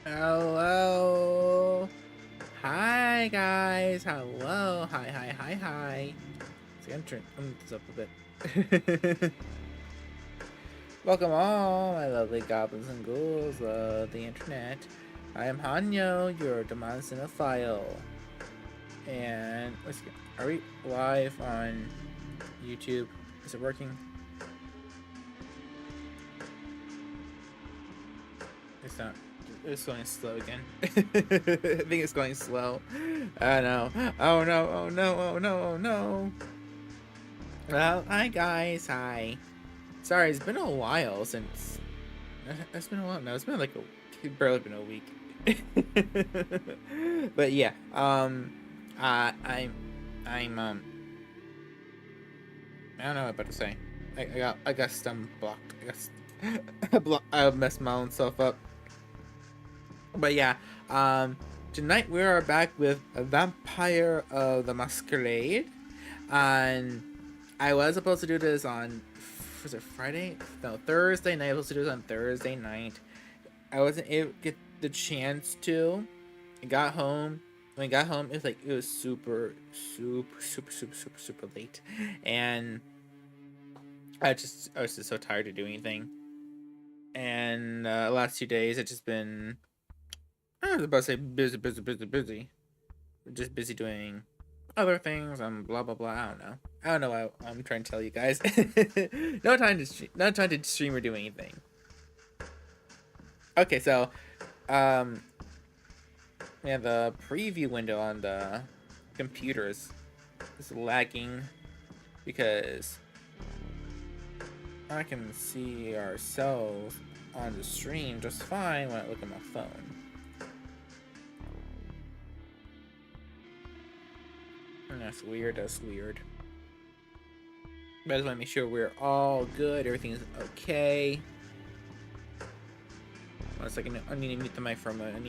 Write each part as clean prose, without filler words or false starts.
Hello. Hi guys. Hello. Hi. So I'm turn this up a bit. Welcome all my lovely goblins and ghouls of the internet. I am Hanyo, your demon cinephile. And let's get, are we live on YouTube? Is it working? It's not. It's going slow again. I think it's going slow. Oh no. Oh no. Oh no. Oh no. Oh no. Well, hi guys. Hi. Sorry, it's been a while since. It's been a while. No, it's been like it's barely been a week. But yeah. Uh, I'm. I'm. I don't know what I'm about to say. I got stomach blocked. I messed my own self up. But yeah, tonight we are back with a Vampire of the Masquerade, and I was supposed to do this on, was it Friday? No, Thursday night. I was supposed to do this on Thursday night. I wasn't able to get the chance to. I got home. When I got home, it was super late, and I was just so tired to do anything. And the last 2 days, it's just been, I was about to say busy. Just busy doing other things and blah blah blah. I don't know what I'm trying to tell you guys. No time to stream or do anything. Okay, so yeah, the preview window on the computers is lagging because I can see ourselves on the stream just fine when I look at my phone. And that's weird. But I just want to make sure we're all good. Everything's okay. 1 second. I need to mute the mic for a moment.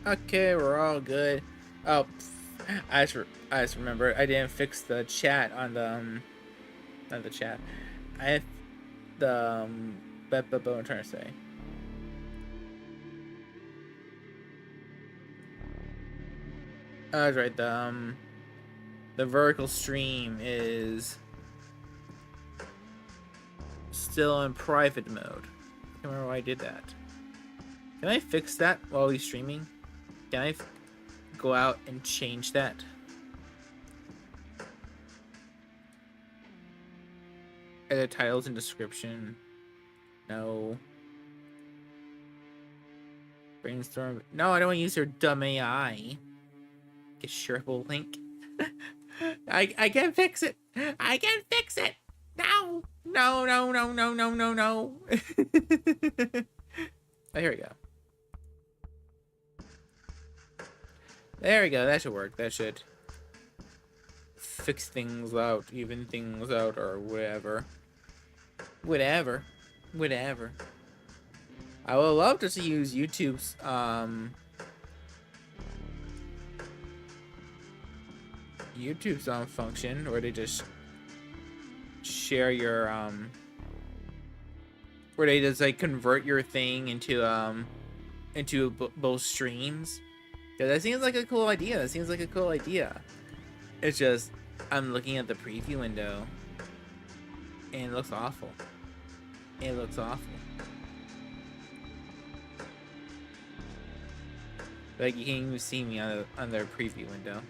Okay, we're all good. Oh, I just remembered. I didn't fix the chat on the not the chat. I have the what I'm trying to say. I was right. The vertical stream is still in private mode. I can't remember why I did that. Can I fix that while we're streaming? Can I go out and change that? Edit titles and description. No. Brainstorm. No, I don't want to use your dumb AI. Get shareable link. I can fix it. I can fix it. No. No. Oh, here we go. There we go. That should work. That should fix things out, even things out, or whatever. Whatever. I would love to use YouTube's function where they just share your where they just like convert your thing into both streams. Yeah, that seems like a cool idea. It's just I'm looking at the preview window and it looks awful. Like, you can't even see me on their preview window.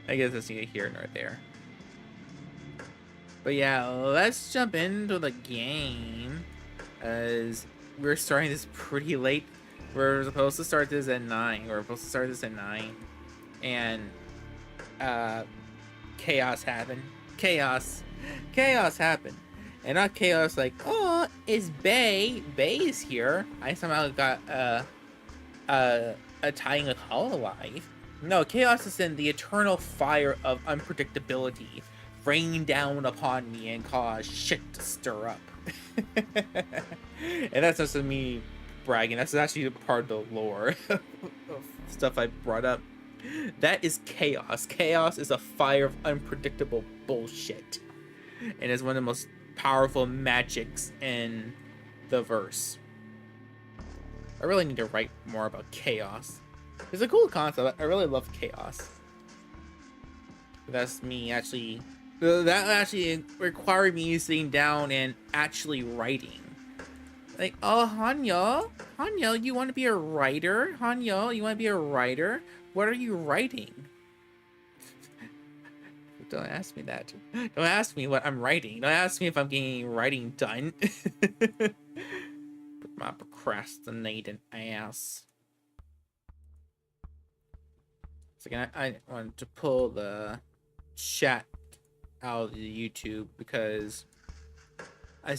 I guess that's neither here nor there. But yeah, let's jump into the game. As we're starting this pretty late. We're supposed to start this at 9. We're supposed to start this at 9. And uh chaos happened. Chaos happened. And not chaos like, oh, it's Bay. Bay is here. I somehow got a tying with Hololive. No, chaos is in the eternal fire of unpredictability rain down upon me and cause shit to stir up. And that's just me bragging. That's actually part of the lore of stuff I brought up. That is chaos. Chaos is a fire of unpredictable bullshit. And it's one of the most powerful magics in the verse. I really need to write more about chaos. It's a cool concept. I really love chaos. That's me actually... That actually required me sitting down and actually writing. Like, oh, Hanyo, you want to be a writer? Hanyo, you want to be a writer? What are you writing? Don't ask me that. Don't ask me what I'm writing. Don't ask me if I'm getting writing done. My procrastinating ass. So again, I wanted to pull the chat out of the YouTube because I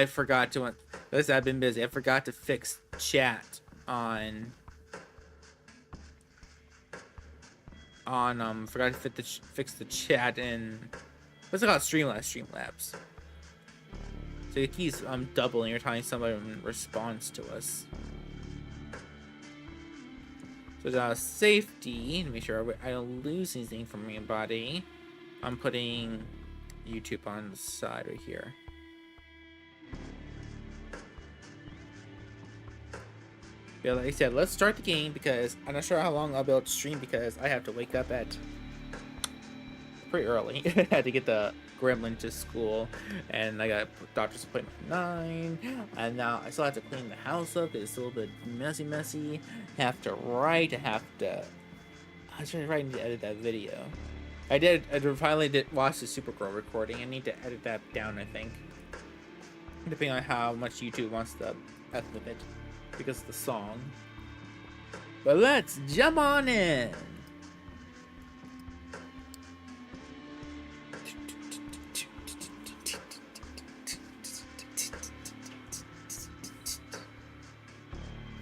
forgot to, because I've been busy. I forgot to fix chat on forgot to fix the chat in, what's it called, Streamlabs. So it keeps doubling every time someone responds to us. So safety, to make sure I don't lose anything from my body, I'm putting YouTube on the side right here. Yeah, like I said, let's start the game because I'm not sure how long I'll be able to stream because I have to wake up at pretty early. I had to get the gremlin to school, and I got doctor's appointment at 9, and now I still have to clean the house up because it's a little bit messy. Have to write. I was trying to write and edit that video. I finally did watch the Supergirl recording. I need to edit that down, I think, depending on how much YouTube wants to F with it because of the song. But let's jump on in.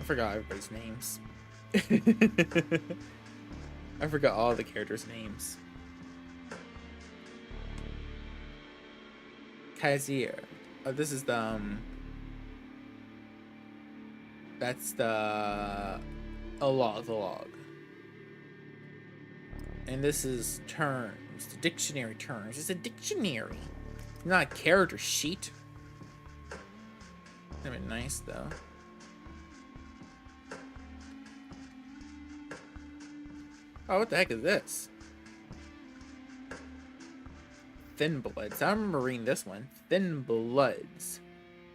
I forgot everybody's names. I forgot all the characters' names. Kazier. Oh, this is the that's the log. And this is terms, the dictionary terms. It's a dictionary, not a character sheet. That'd be nice though. Oh, what the heck is this? Thin Bloods. I remember reading this one. Thin Bloods.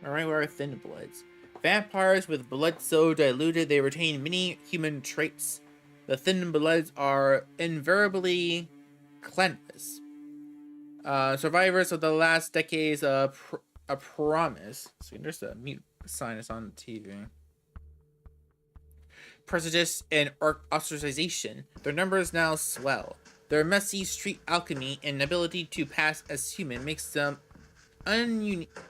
Alright, where are Thin Bloods? Vampires with blood so diluted they retain many human traits. The Thin Bloods are invariably clanless. Survivors of the last decades of a promise. See, there's a mute sign that's on the TV. Prejudice and ostracization. Their numbers now swell. Their messy street alchemy and ability to pass as human makes them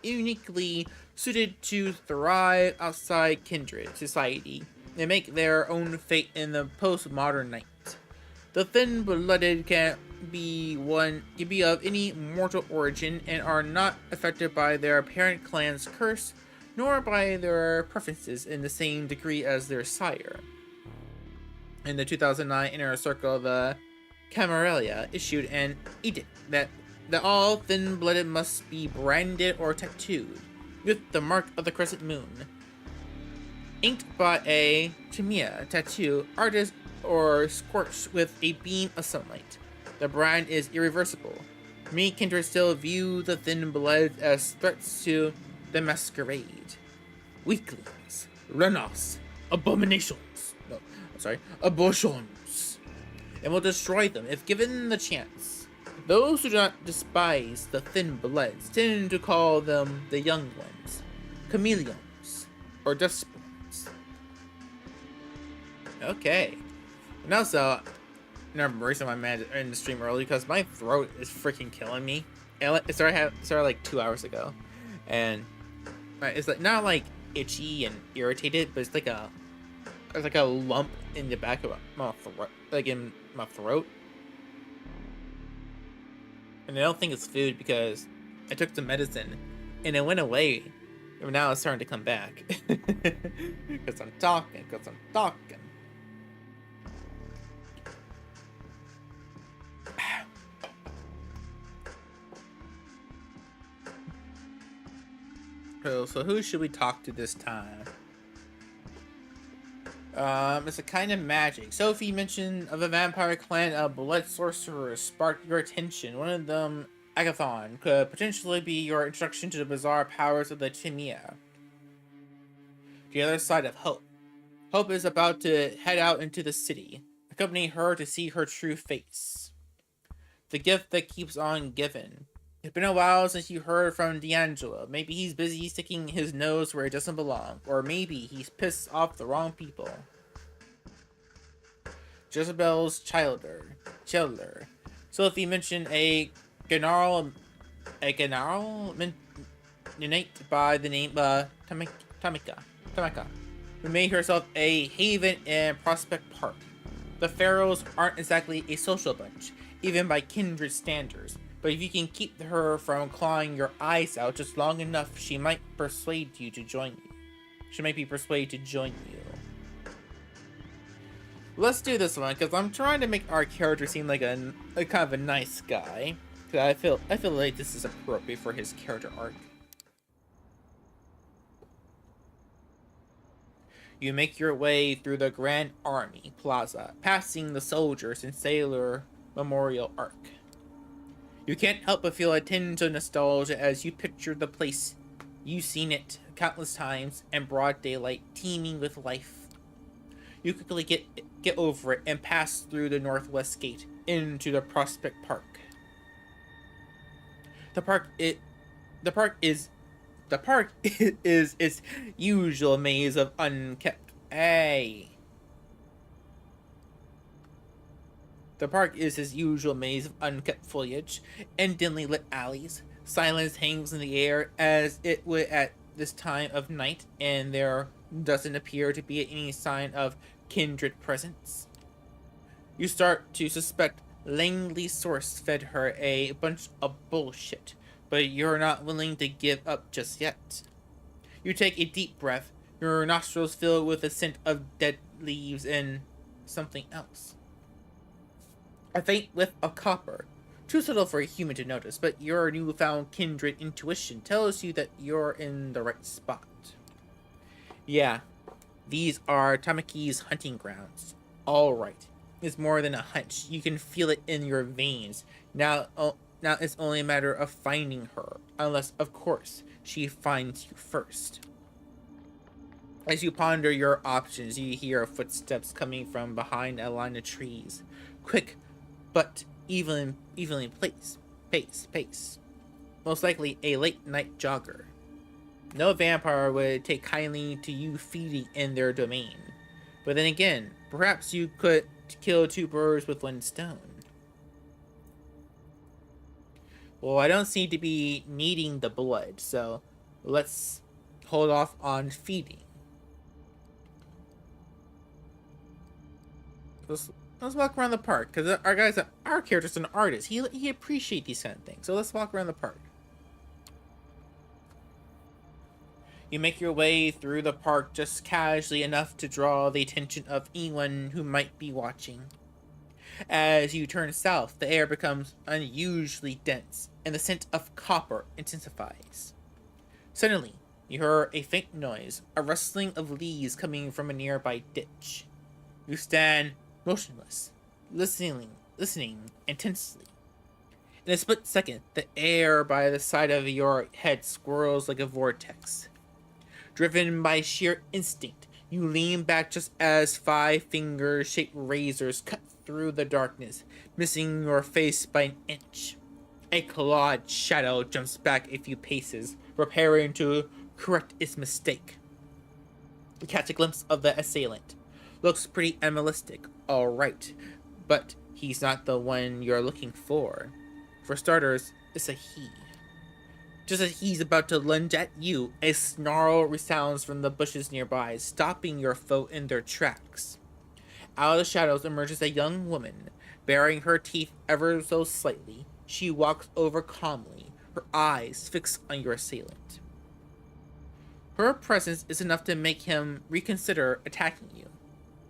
uniquely suited to thrive outside kindred society and make their own fate in the postmodern night. The thin-blooded can be of any mortal origin and are not affected by their parent clan's curse, nor by their preferences in the same degree as their sire. In the 2009 Inner Circle, the Camarilla issued an edict that all thin-blooded must be branded or tattooed with the mark of the crescent moon, inked by a Chimia tattoo artist or scorched with a beam of sunlight. The brand is irreversible. Many kindred still view the thin-bloods as threats to the Masquerade. Weaklings, runoffs, abortions, and will destroy them if given the chance. Those who do not despise the thin bloods tend to call them the young ones, chameleons, or just sports? Okay. And also, I'm racing my man in the stream early because my throat is freaking killing me. And it started like 2 hours ago, and it's like not like itchy and irritated, but it's like a lump in the back of my throat, like in my throat. And I don't think it's food because I took some medicine and it went away. And now it's starting to come back. Because I'm talking. So who should we talk to this time? It's a kind of magic. Sophie mentioned of a vampire clan of blood sorcerers sparked your attention. One of them, Agathon, could potentially be your introduction to the bizarre powers of the Chimera. The other side of Hope. Hope is about to head out into the city. Accompany her to see her true face. The gift that keeps on giving. It's been a while since you heard from D'Angelo. Maybe he's busy sticking his nose where it doesn't belong. Or maybe he's pissed off the wrong people. Jezebel's Childer. Sophie mentioned a general innate by the name Tamika, who made herself a haven in Prospect Park. The Pharaohs aren't exactly a social bunch, even by kindred standards. But if you can keep her from clawing your eyes out just long enough, she might be persuaded to join you. Let's do this one, because I'm trying to make our character seem like a kind of a nice guy. Cause I feel like this is appropriate for his character arc. You make your way through the Grand Army Plaza, passing the soldiers and sailor memorial arc. You can't help but feel a tinge of nostalgia as you picture the place. You've seen it countless times in broad daylight, teeming with life. You quickly get over it and pass through the northwest gate into the Prospect Park. The park is its usual maze of unkept. The park is his usual maze of unkept foliage and dimly lit alleys. Silence hangs in the air as it would at this time of night, and there doesn't appear to be any sign of kindred presence. You start to suspect Langley's source fed her a bunch of bullshit, but you're not willing to give up just yet. You take a deep breath, your nostrils filled with the scent of dead leaves and something else. A faint whiff of copper. Too subtle for a human to notice, but your newfound kindred intuition tells you that you're in the right spot. Yeah, these are Tamaki's hunting grounds. Alright, it's more than a hunch. You can feel it in your veins. Now it's only a matter of finding her. Unless, of course, she finds you first. As you ponder your options, you hear footsteps coming from behind a line of trees. Quick, but evenly pace. Most likely a late night jogger. No vampire would take kindly to you feeding in their domain. But then again, perhaps you could kill two birds with one stone. Well, I don't seem to be needing the blood, so let's hold off on feeding. Let's walk around the park, because our character's an artist. He appreciates these kind of things. So let's walk around the park. You make your way through the park just casually enough to draw the attention of anyone who might be watching. As you turn south, the air becomes unusually dense, and the scent of copper intensifies. Suddenly, you hear a faint noise, a rustling of leaves coming from a nearby ditch. You stand motionless, listening intensely. In a split second, the air by the side of your head swirls like a vortex. Driven by sheer instinct, you lean back just as 5 finger-shaped razors cut through the darkness, missing your face by an inch. A clawed shadow jumps back a few paces, preparing to correct its mistake. You catch a glimpse of the assailant. Looks pretty animalistic, alright, but he's not the one you're looking for. For starters, it's a he. Just as he's about to lunge at you, a snarl resounds from the bushes nearby, stopping your foe in their tracks. Out of the shadows emerges a young woman, baring her teeth ever so slightly. She walks over calmly, her eyes fixed on your assailant. Her presence is enough to make him reconsider attacking you,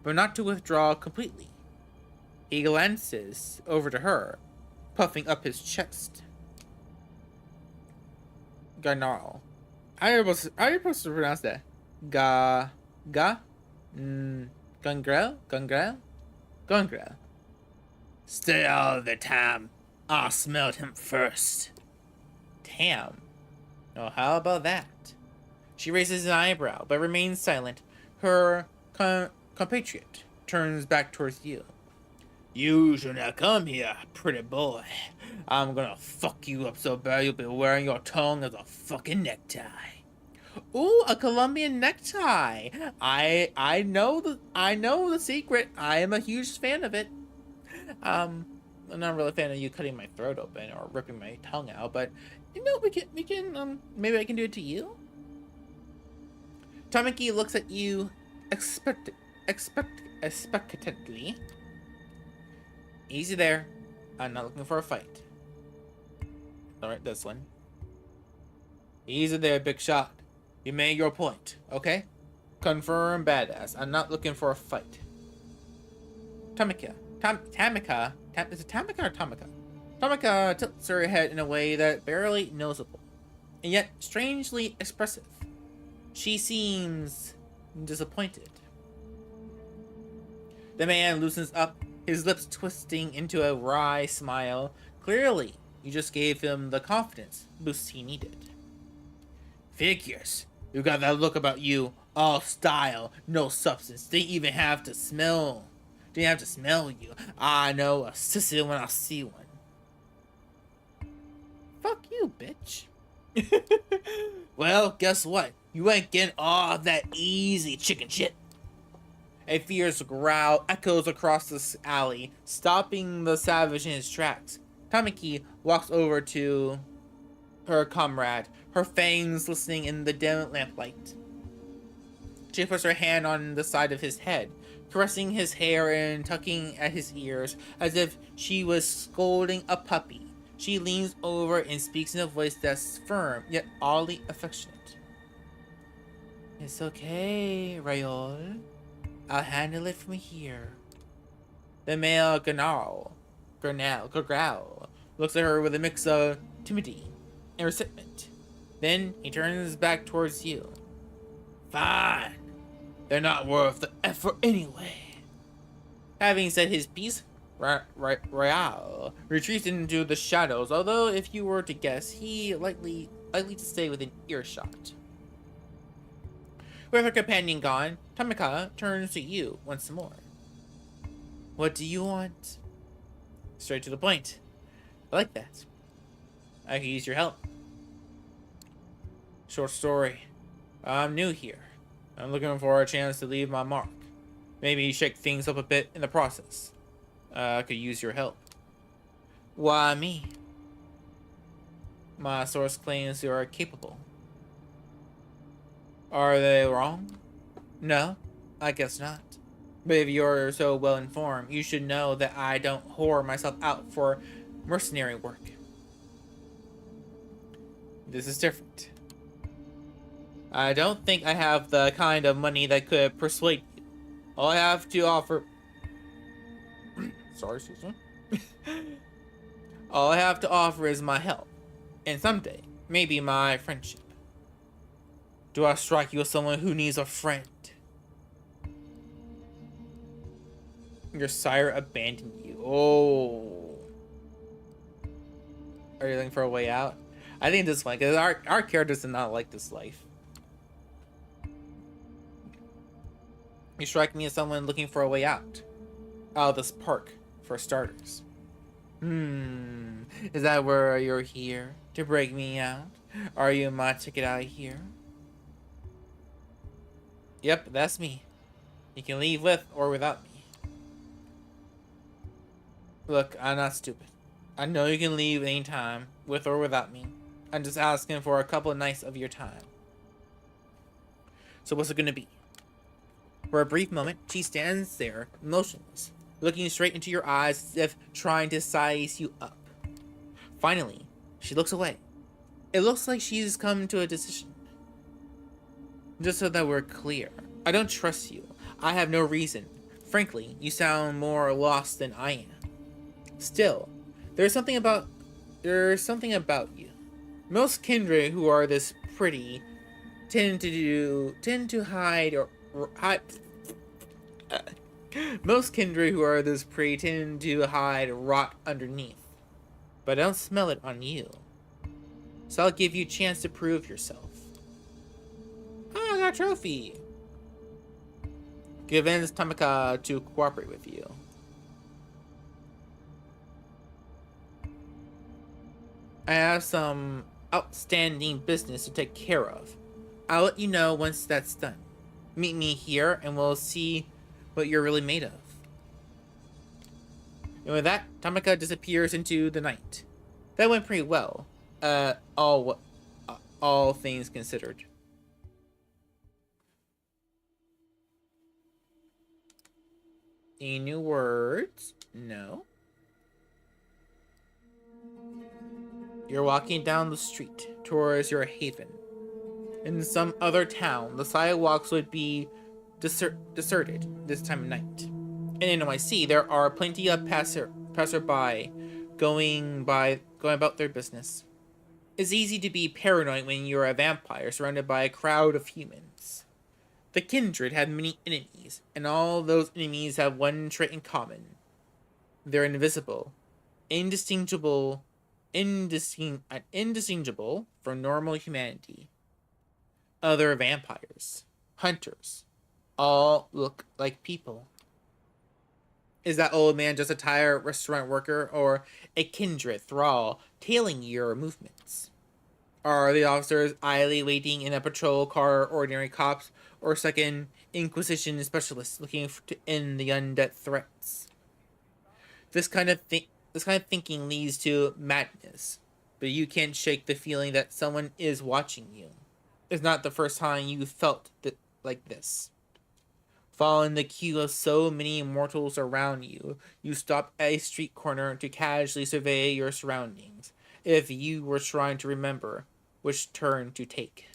but not to withdraw completely. He glances over to her, puffing up his chest. Garnal. How are you supposed to pronounce that? Ga? Gungrel? Gungrel. Stay out of the Tam. I smelled him first. Tam? Oh, how about that? She raises an eyebrow, but remains silent. Her compatriot turns back towards you. You should not come here, pretty boy. I'm gonna fuck you up so bad you'll be wearing your tongue as a fucking necktie. Ooh, a Colombian necktie. I know the secret. I am a huge fan of it. I'm not really a fan of you cutting my throat open or ripping my tongue out, but we can maybe I can do it to you. Tamaki looks at you expectantly. Easy there. I'm not looking for a fight. Alright, this one. Easy there, big shot. You made your point, okay? Confirm badass. I'm not looking for a fight. Tamika. Tamika? Is it Tamika or Tamika? Tamika tilts her head in a way that barely noticeable, and yet strangely expressive. She seems disappointed. The man loosens up, his lips twisting into a wry smile. Clearly, you just gave him the confidence boost he needed. Figures. You got that look about you. All style, no substance. Didn't even have to smell. Didn't have to smell you. I know a sissy when I see one. Fuck you, bitch. Well, guess what? You ain't getting all that easy chicken shit. A fierce growl echoes across this alley, stopping the savage in his tracks. Tamaki walks over to her comrade, her fangs glistening in the dim lamplight. She puts her hand on the side of his head, caressing his hair and tugging at his ears as if she was scolding a puppy. She leans over and speaks in a voice that's firm, yet oddly affectionate. It's okay, Rayol. I'll handle it from here. The male Gurnal looks at her with a mix of timidity and resentment. Then he turns back towards you. Fine. They're not worth the effort anyway. Having said his piece, Royale retreats into the shadows, although if you were to guess, he likely to stay within earshot. With her companion gone, Tamika turns to you once more. What do you want? Straight to the point. I like that. I could use your help. Short story. I'm new here. I'm looking for a chance to leave my mark. Maybe shake things up a bit in the process. I could use your help. Why me? My source claims you are capable. Are they wrong? No, I guess not. But if you're so well informed, you should know that I don't whore myself out for mercenary work. This is different. I don't think I have the kind of money that could persuade you. All I have to offer... Sorry, excuse me. All I have to offer is my help. And someday, maybe my friendship. Do I strike you as someone who needs a friend? Your sire abandoned you. Oh. Are you looking for a way out? I think this one, because our characters do not like this life. You strike me as someone looking for a way out of this park, for starters. Is that where you're here? To break me out? Are you my ticket out of here? Yep, that's me. You can leave with or without me. Look, I'm not stupid. I know you can leave anytime, with or without me. I'm just asking for a couple of nights of your time. So what's it gonna be? For a brief moment, she stands there, motionless, looking straight into your eyes as if trying to size you up. Finally, she looks away. It looks like she's come to a decision. Just so that we're clear, I don't trust you. I have no reason. Frankly, you sound more lost than I am. Still, there's something about you. Most kindred who are this pretty tend to hide or hide. Most kindred who are this pretty tend to hide rot underneath. But I don't smell it on you. So I'll give you a chance to prove yourself. Oh, I got a trophy. Convince Tamaka to cooperate with you. I have some outstanding business to take care of. I'll let you know once that's done. Meet me here and we'll see what you're really made of. And with that, Tamaka disappears into the night. That went pretty well. All things considered. Any new words? No. You're walking down the street towards your haven. In some other town, the sidewalks would be deserted this time of night. In NYC, there are plenty of passerby going about their business. It's easy to be paranoid when you're a vampire surrounded by a crowd of humans. The kindred have many enemies, and all those enemies have one trait in common. They're invisible, indistinguishable from normal humanity. Other vampires, hunters, all look like people. Is that old man just a tired restaurant worker or a kindred thrall tailing your movements? Are the officers idly waiting in a patrol car ordinary cops or second Inquisition specialists looking to end the undead threats? This kind of thinking leads to madness, but you can't shake the feeling that someone is watching you. It's not the first time you felt like this. Following the queue of so many mortals around you, you stop at a street corner to casually survey your surroundings, if you were trying to remember which turn to take.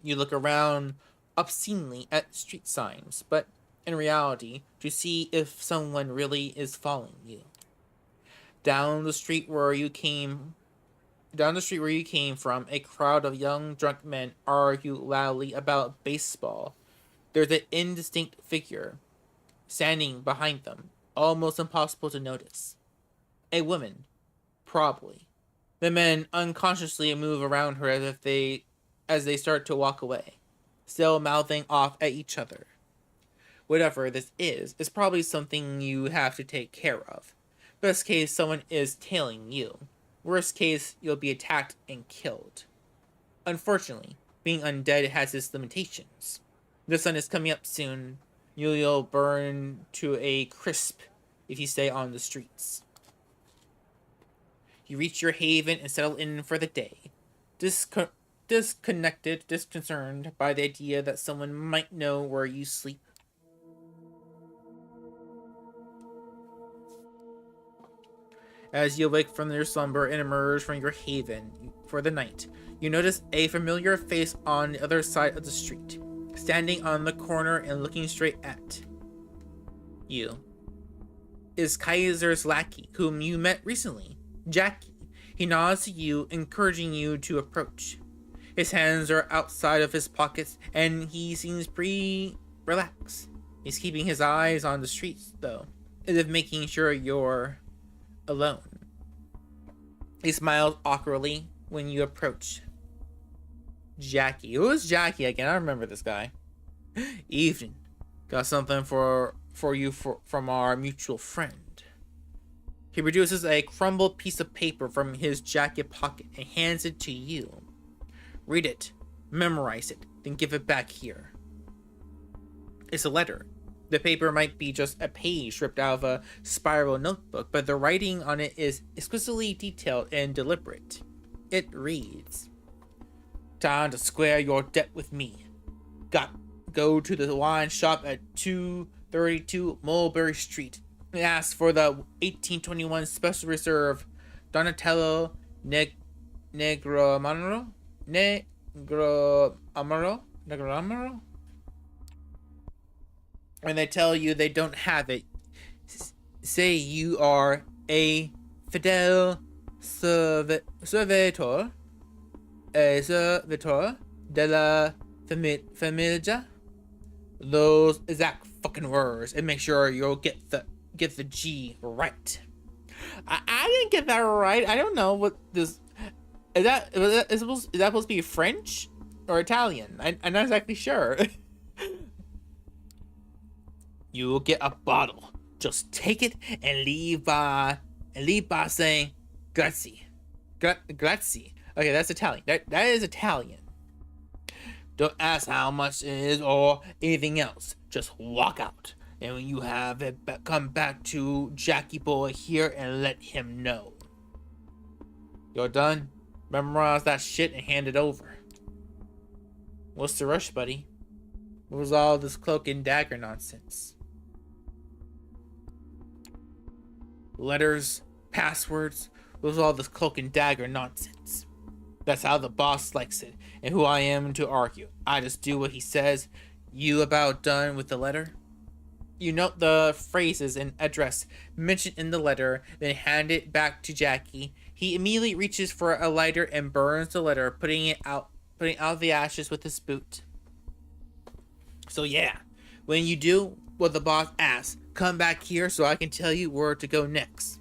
You look around obscenely at street signs, but in reality, to see if someone really is following you. Down the street where you came from, a crowd of young drunk men argue loudly about baseball. There's an indistinct figure standing behind them, almost impossible to notice. A woman, probably. The men unconsciously move around her as they start to walk away, still mouthing off at each other. Whatever this is probably something you have to take care of. Best case, someone is tailing you. Worst case, you'll be attacked and killed. Unfortunately, being undead has its limitations. The sun is coming up soon. You'll burn to a crisp if you stay on the streets. You reach your haven and settle in for the day. Disconcerted by the idea that someone might know where you sleep. As you awake from your slumber and emerge from your haven for the night, you notice a familiar face on the other side of the street, standing on the corner and looking straight at you. Is Kaiser's lackey, whom you met recently, Jackie. He nods to you, encouraging you to approach. His hands are outside of his pockets, and he seems pretty relaxed. He's keeping his eyes on the streets, though, as if making sure you're alone. He smiles awkwardly when you approach. Jackie. Who is Jackie again? I remember this guy. Evening. Got something for you from our mutual friend. He produces a crumbled piece of paper from his jacket pocket and hands it to you. Read it. Memorize it. then give it back here. It's a letter. The paper might be just a page ripped out of a spiral notebook, but the writing on it is exquisitely detailed and deliberate. It reads, "Time to square your debt with me. Go to the wine shop at 232 Mulberry Street and ask for the 1821 Special Reserve Donatello Negroamaro? Negroamaro? When they tell you they don't have it, say you are a fidel servitor de la familia. Those exact fucking words, and make sure you'll get the G right." I didn't get that right. I don't know what this is. Is that supposed to be French or Italian? I'm not exactly sure. "You will get a bottle. Just take it and leave by saying grazie. Grazie. Okay, that's Italian. That is Italian. Don't ask how much it is or anything else. Just walk out. And when you have it, come back to Jackie Boy here and let him know. You're done? Memorize that shit and hand it over." "What's the rush, buddy? What was all this cloak and dagger nonsense?" "Letters, passwords, what was all this cloak and dagger nonsense? That's how the boss likes it, and who I am to argue. I just do what he says. You about done with the letter?" You note the phrases and address mentioned in the letter, then hand it back to Jackie. He immediately reaches for a lighter and burns the letter, putting out the ashes with his boot. "So yeah, when you do what the boss asks, come back here so I can tell you where to go next.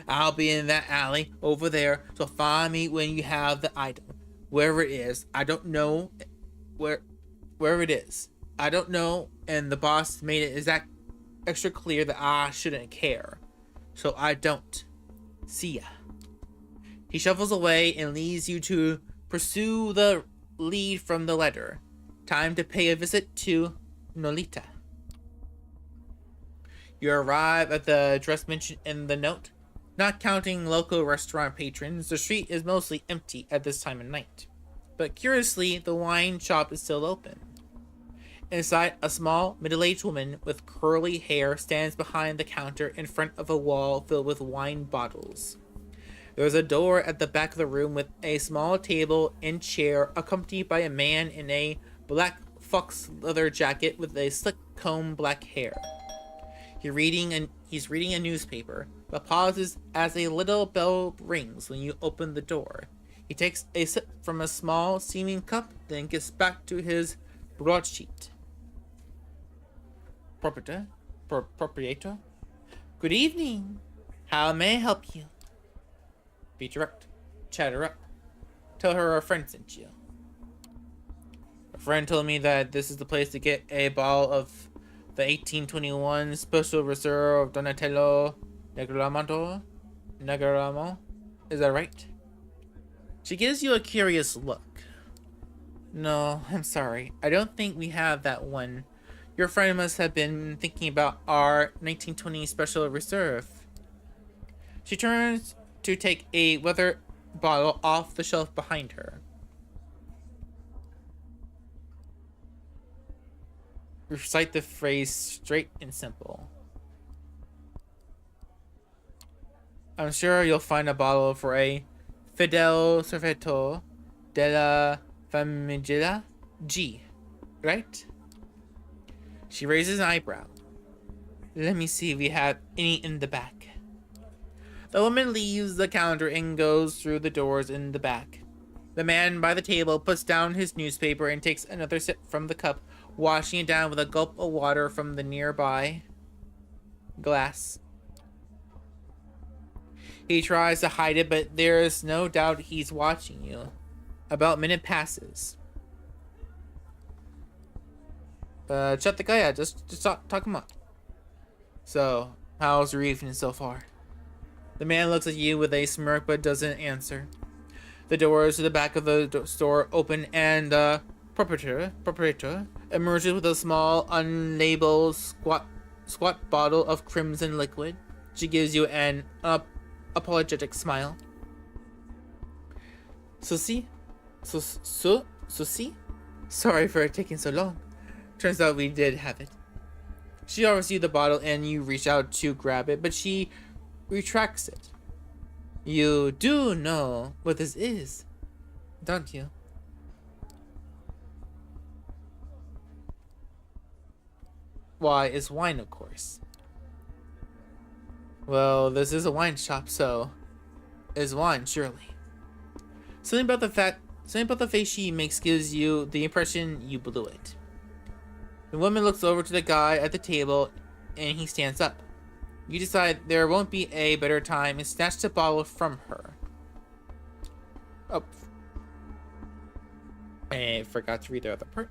I'll be in that alley over there, so find me when you have the item. Wherever it is, I don't know where it is. I don't know, and the boss made it extra clear that I shouldn't care. So I don't. See ya." He shuffles away and leaves you to pursue the lead from the letter. Time to pay a visit to Nolita. You arrive at the address mentioned in the note. Not counting local restaurant patrons, the street is mostly empty at this time of night. But curiously, the wine shop is still open. Inside, a small, middle-aged woman with curly hair stands behind the counter in front of a wall filled with wine bottles. There's a door at the back of the room with a small table and chair accompanied by a man in a black fox leather jacket with a slick comb black hair. He's reading a newspaper, but pauses as a little bell rings when you open the door. He takes a sip from a small steaming cup, then gets back to his broadsheet. Proprietor? Good evening. How may I help you? Be direct. Chat her up. Tell her a friend sent you. A friend told me that this is the place to get a bottle of the 1821 Special Reserve Donatello Negroamaro. Is that right? She gives you a curious look. No, I'm sorry. I don't think we have that one. Your friend must have been thinking about our 1920 Special Reserve. She turns to take a weather bottle off the shelf behind her. Recite the phrase straight and simple. I'm sure you'll find a bottle for a Fidel Servitor de la Familia G, right? She raises an eyebrow. Let me see if we have any in the back. The woman leaves the counter and goes through the doors in the back. The man by the table puts down his newspaper and takes another sip from the cup, washing it down with a gulp of water from the nearby glass. He tries to hide it, but there is no doubt he's watching you. About a minute passes. Shut the guy out. Just talk him up. So, how's your evening so far? The man looks at you with a smirk but doesn't answer. The doors to the back of the store open and the proprietor emerges with a small, unlabeled, squat bottle of crimson liquid. She gives you an apologetic smile. See? See? Sorry for taking so long. Turns out we did have it. She offers you the bottle and you reach out to grab it, but she retracts it. You do know what this is, don't you? Why, it's wine, of course. Well, this is a wine shop, so it's wine, surely. Something about the face she makes gives you the impression you blew it. The woman looks over to the guy at the table, and he stands up. You decide there won't be a better time and snatch the bottle from her. Oh. I forgot to read the other part.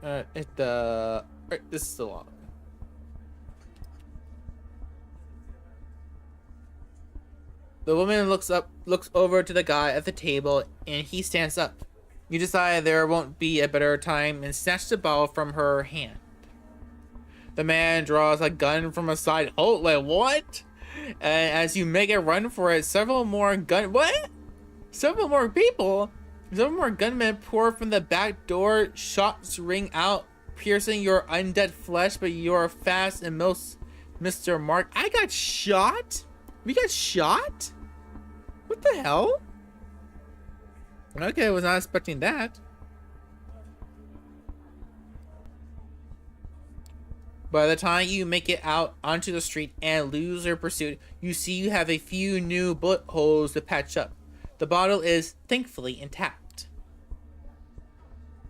This is the long. The woman looks over to the guy at the table, and he stands up. You decide there won't be a better time and snatch the bottle from her hand. The man draws a gun from a side. Oh, like what? And as you make a run for it, several more gunmen pour from the back door. Shots ring out, piercing your undead flesh, but you're fast and most Mr. Mark. I got shot? We got shot? What the hell? Okay, I was not expecting that. By the time you make it out onto the street and lose your pursuit, you see you have a few new bullet holes to patch up. The bottle is thankfully intact.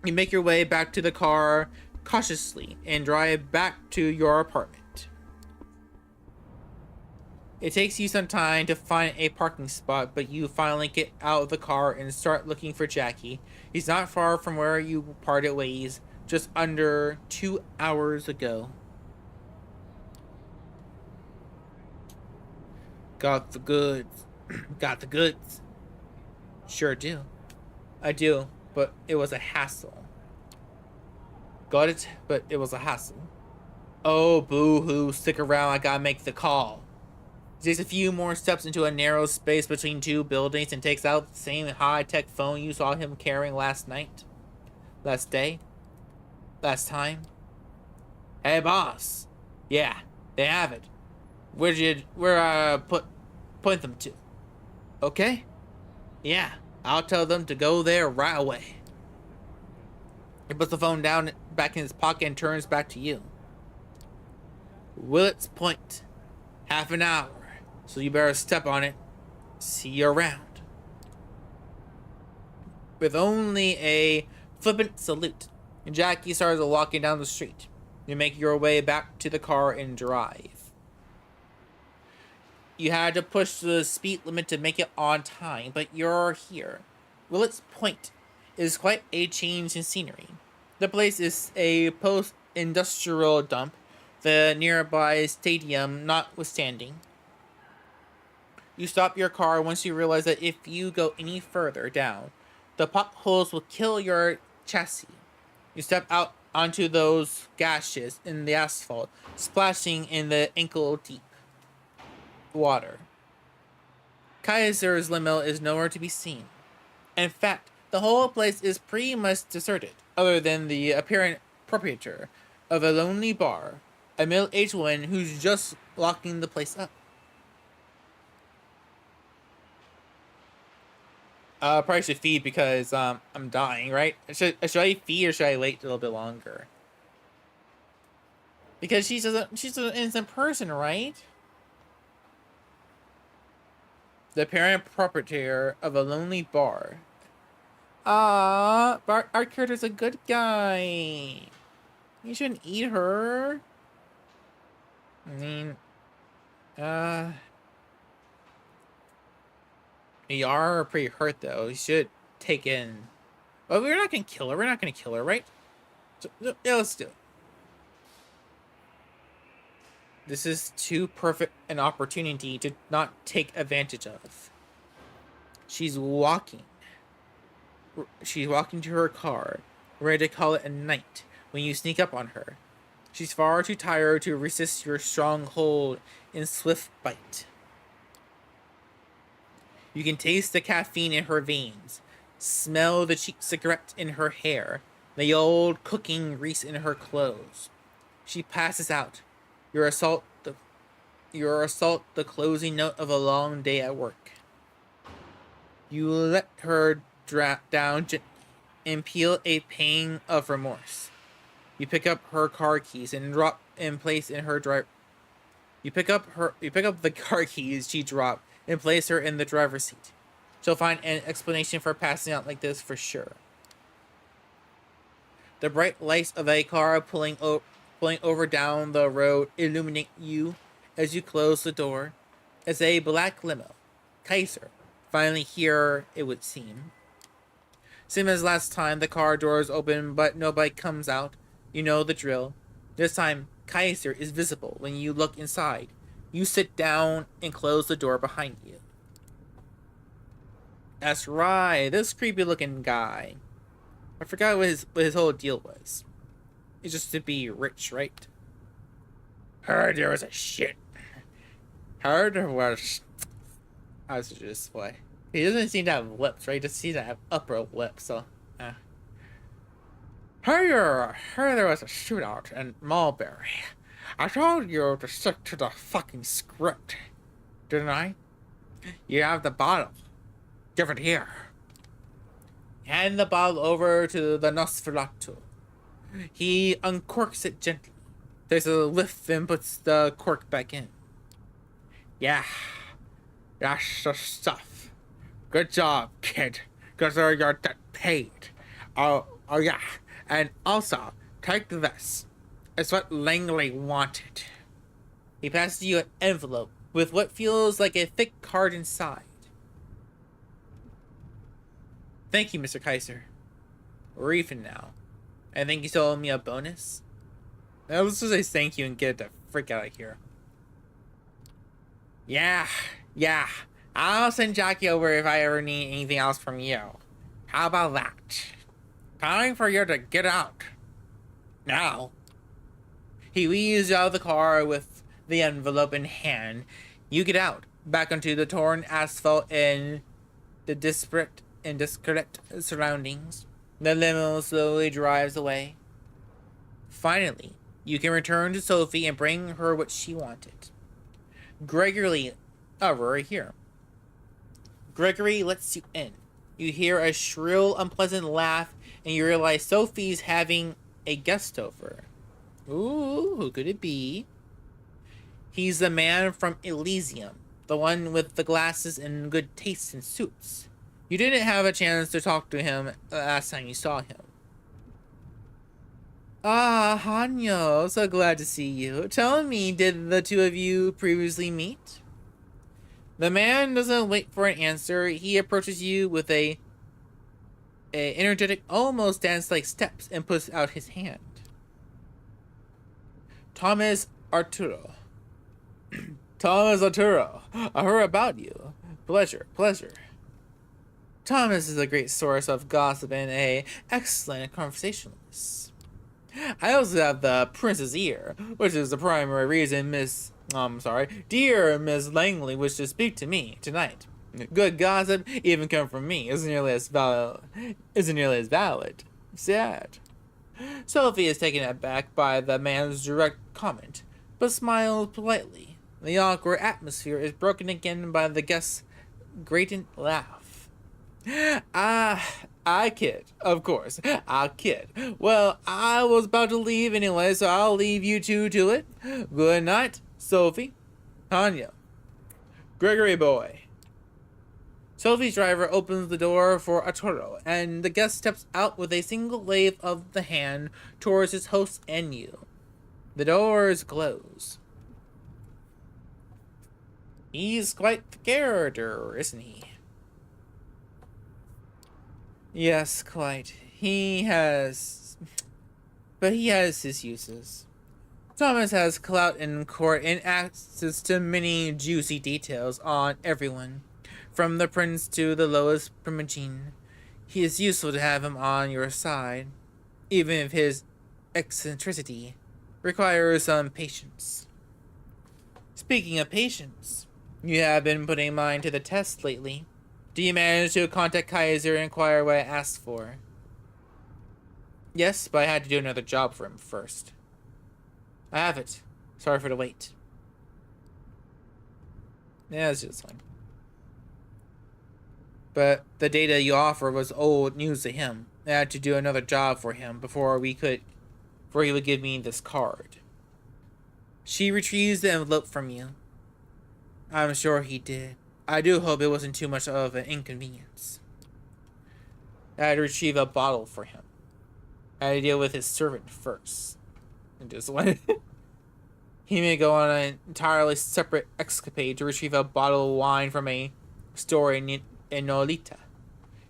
You make your way back to the car cautiously and drive back to your apartment. It takes you some time to find a parking spot, but you finally get out of the car and start looking for Jackie. He's not far from where you parted ways just under 2 hours ago. Got the goods. Got the goods. Sure do. I do, but it was a hassle. Got it, but it was a hassle. Oh, boo-hoo, stick around, I gotta make the call. He takes a few more steps into a narrow space between two buildings and takes out the same high-tech phone you saw him carrying last night. Last day. Last time. Hey, boss. Yeah, they have it. Point them to? Okay? Yeah, I'll tell them to go there right away. He puts the phone down back in his pocket and turns back to you. Willets Point. Half an hour. So you better step on it. See you around. With only a flippant salute, Jackie starts walking down the street. You make your way back to the car and drive. You had to push the speed limit to make it on time, but you're here. Willets Point is quite a change in scenery. The place is a post-industrial dump, the nearby stadium notwithstanding. You stop your car once you realize that if you go any further down, the potholes will kill your chassis. You step out onto those gashes in the asphalt, splashing in the ankle-deep water. Kaiser's limo is nowhere to be seen. In fact, the whole place is pretty much deserted, other than the apparent proprietor of a lonely bar, a middle-aged woman who's just locking the place up. Probably should feed because I'm dying, right? Should I feed or should I wait a little bit longer? Because she's an innocent person, right? The apparent proprietor of a lonely bar. Our character's a good guy. You shouldn't eat her. I mean, you are pretty hurt though. You should take in. Well, we're not gonna kill her. We're not gonna kill her, right? So, yeah, let's do it. This is too perfect an opportunity to not take advantage of. She's walking. She's walking to her car, ready to call it a night when you sneak up on her. She's far too tired to resist your strong hold and swift bite. You can taste the caffeine in her veins, smell the cheap cigarette in her hair, the old cooking grease in her clothes. She passes out. Your assault the closing note of a long day at work. You let her down gently and peel a pang of remorse. You pick up her car keys and drop in place in her drive. You pick up the car keys she dropped and place her in the driver's seat. She'll find an explanation for passing out like this for sure. The bright lights of a car pulling over down the road illuminate you as you close the door. It's a black limo. Kaiser. Finally here, it would seem. Same as last time, the car doors open, but nobody comes out. You know the drill. This time, Kaiser is visible when you look inside. You sit down and close the door behind you. That's right, this creepy-looking guy. I forgot what his whole deal was. It's just to be rich, right? Heard there was a shit. Heard there was... I was just play. He doesn't seem to have lips, right? He just seems to have upper lips, so... Heard there was a shootout in Mulberry. I told you to stick to the fucking script. Didn't I? You have the bottle. Give it here. Hand the bottle over to the Nosferatu. He uncorks it gently. There's a lift and puts the cork back in. Yeah. That's the stuff. Good job, kid. Because you're get paid. Oh yeah. And also, take this. It's what Langley wanted. He passes you an envelope with what feels like a thick card inside. Thank you, Mr. Kaiser. We're even now. I think you still owe me a bonus. Now let's just say thank you and get the frick out of here. Yeah. I'll send Jackie over if I ever need anything else from you. How about that? Time for you to get out. Now. He weaves out of the car with the envelope in hand. You get out, back onto the torn asphalt and the disparate and discreet surroundings. The limo slowly drives away. Finally, you can return to Sophie and bring her what she wanted. Gregory here. Gregory lets you in. You hear a shrill, unpleasant laugh, and you realize Sophie's having a guest over. Ooh, who could it be? He's the man from Elysium, the one with the glasses and good taste in suits. You didn't have a chance to talk to him last time you saw him. Ah, Hanyo, so glad to see you. Tell me, did the two of you previously meet? The man doesn't wait for an answer. He approaches you with a energetic, almost dance-like steps and puts out his hand. Thomas Arturo. Thomas Arturo, I heard about you. Pleasure. Thomas is a great source of gossip and an excellent conversationalist. I also have the prince's ear, which is the primary reason dear Miss Langley wished to speak to me tonight. Good gossip, even come from me, isn't nearly as valid. Sad. Sophie is taken aback by the man's direct comment, but smiles politely. The awkward atmosphere is broken again by the guest's grating laugh. I kid. Of course, I kid. Well, I was about to leave anyway, so I'll leave you two to it. Good night, Sophie. Tanya. Gregory boy. Sophie's driver opens the door for Arturo, and the guest steps out with a single wave of the hand towards his host and you. The doors close. He's quite the character, isn't he? Yes, quite. He has his uses. Thomas has clout in court and access to many juicy details on everyone, from the prince to the lowest primogene. He is useful to have him on your side, even if his eccentricity requires some patience. Speaking of patience, you have been putting mine to the test lately. Do you manage to contact Kaiser and inquire what I asked for? Yes, but I had to do another job for him first. I have it. Sorry for the wait. Yeah, it's just fine. But the data you offered was old news to him. I had to do another job for him before he would give me this card. She retrieves the envelope from you. I'm sure he did. I do hope it wasn't too much of an inconvenience. I had to retrieve a bottle for him. I had to deal with his servant first. And just went. He may go on an entirely separate escapade to retrieve a bottle of wine from a store in Nolita.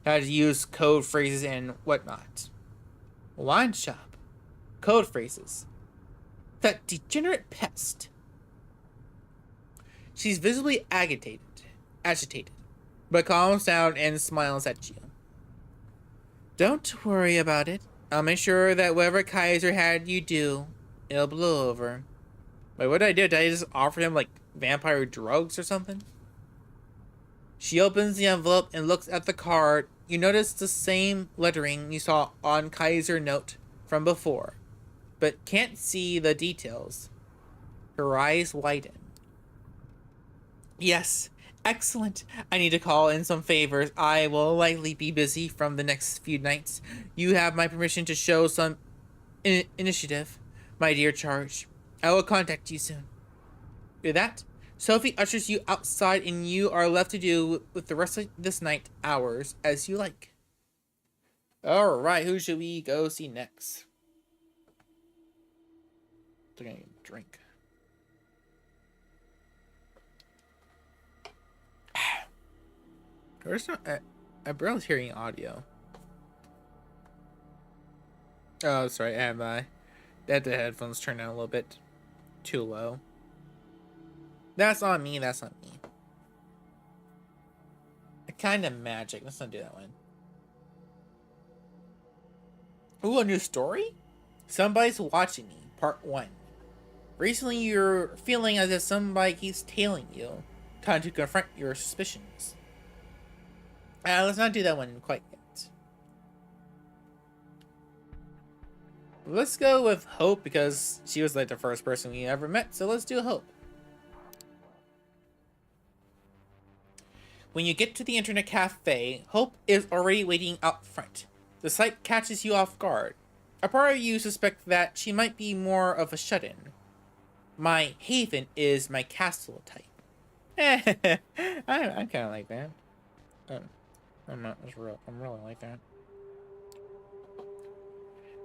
I had to use code phrases and whatnot. Wine shop. Code phrases. That degenerate pest. She's visibly agitated, but calms down and smiles at you. Don't worry about it. I'll make sure that whatever Kaiser had you do, it'll blow over. Wait, what did I do? Did I just offer him, like, vampire drugs or something? She opens the envelope and looks at the card. You notice the same lettering you saw on Kaiser note from before, but can't see the details. Her eyes widen. Yes, excellent. I need to call in some favors. I will likely be busy from the next few nights. You have my permission to show some initiative, my dear charge. I will contact you soon. With that, Sophie ushers you outside and you are left to do with the rest of this night hours as you like. Alright, who should we go see next? I'm gonna get a drink. There's no, I'm barely hearing audio. Oh, sorry, I have the headphones turned down a little bit too low. That's on me, that's on me. A kind of magic, let's not do that one. Ooh, a new story? Somebody's watching me, part 1. Recently you're feeling as if somebody keeps tailing you. Time to confront your suspicions. Let's not do that one quite yet. Let's go with Hope because she was like the first person we ever met, so let's do Hope. When you get to the internet cafe, Hope is already waiting out front. The sight catches you off guard. A part of you suspect that she might be more of a shut-in. My haven is my castle type. I kind of like that. I'm really like that.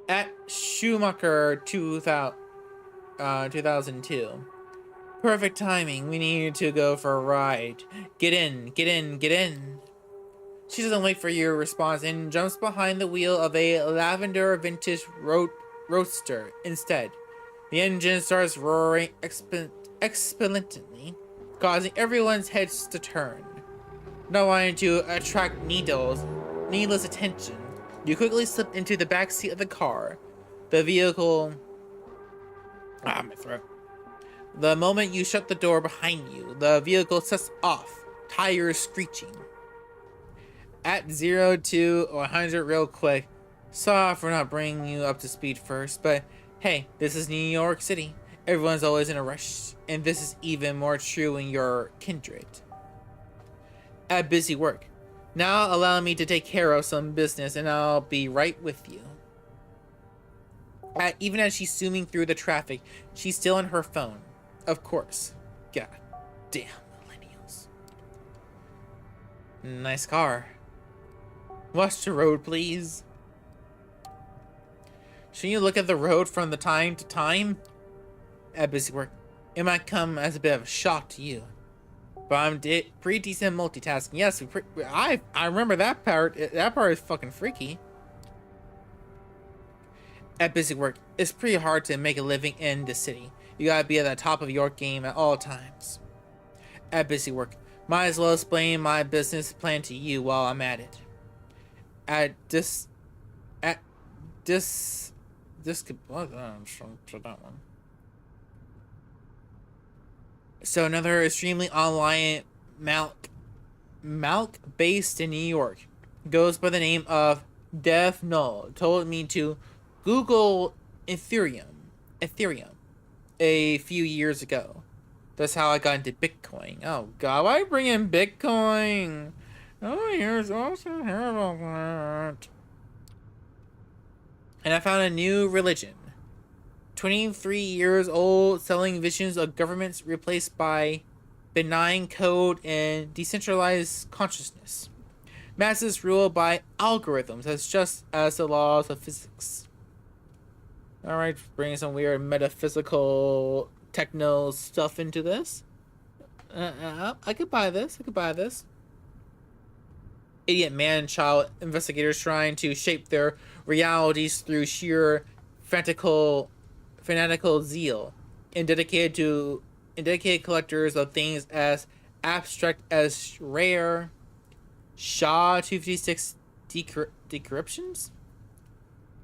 At Schumacher 2002. Perfect timing. We need to go for a ride. Get in, get in, get in. She doesn't wait for your response and jumps behind the wheel of a lavender vintage roadster instead. The engine starts roaring exponentially, causing everyone's heads to turn. Not wanting to attract needless attention, you quickly slip into the back seat of the car. The vehicle... my throat. The moment you shut the door behind you, the vehicle sets off, tires screeching. At 0 to 100 real quick. Sorry for not bringing you up to speed first, but hey, this is New York City. Everyone's always in a rush, and this is even more true when you're kindred. At busy work. Now allow me to take care of some business and I'll be right with you. Even as she's zooming through the traffic, she's still on her phone. Of course. God damn millennials. Nice car. Watch the road, please. Shouldn't you look at the road from the time to time? At busy work. It might come as a bit of a shock to you. But I'm pretty decent multitasking. Yes, I remember that part. That part is fucking freaky. At busy work, it's pretty hard to make a living in the city. You gotta be at the top of your game at all times. At busy work, might as well explain my business plan to you while I'm at it. at dis at dis this could that one. So another extremely online Malk based in New York goes by the name of Dev Null told me to Google Ethereum a few years ago. That's how I got into Bitcoin. Oh God, why bring in Bitcoin? Oh, here's also terrible that. And I found a new religion. 23 years old, selling visions of governments replaced by benign code and decentralized consciousness. Masses ruled by algorithms as just as the laws of physics. Alright, bringing some weird metaphysical techno stuff into this. I could buy this. I could buy this. Idiot man-child investigators trying to shape their realities through sheer fanatical zeal, and dedicated collectors of things as abstract as rare SHA 256 decryptions.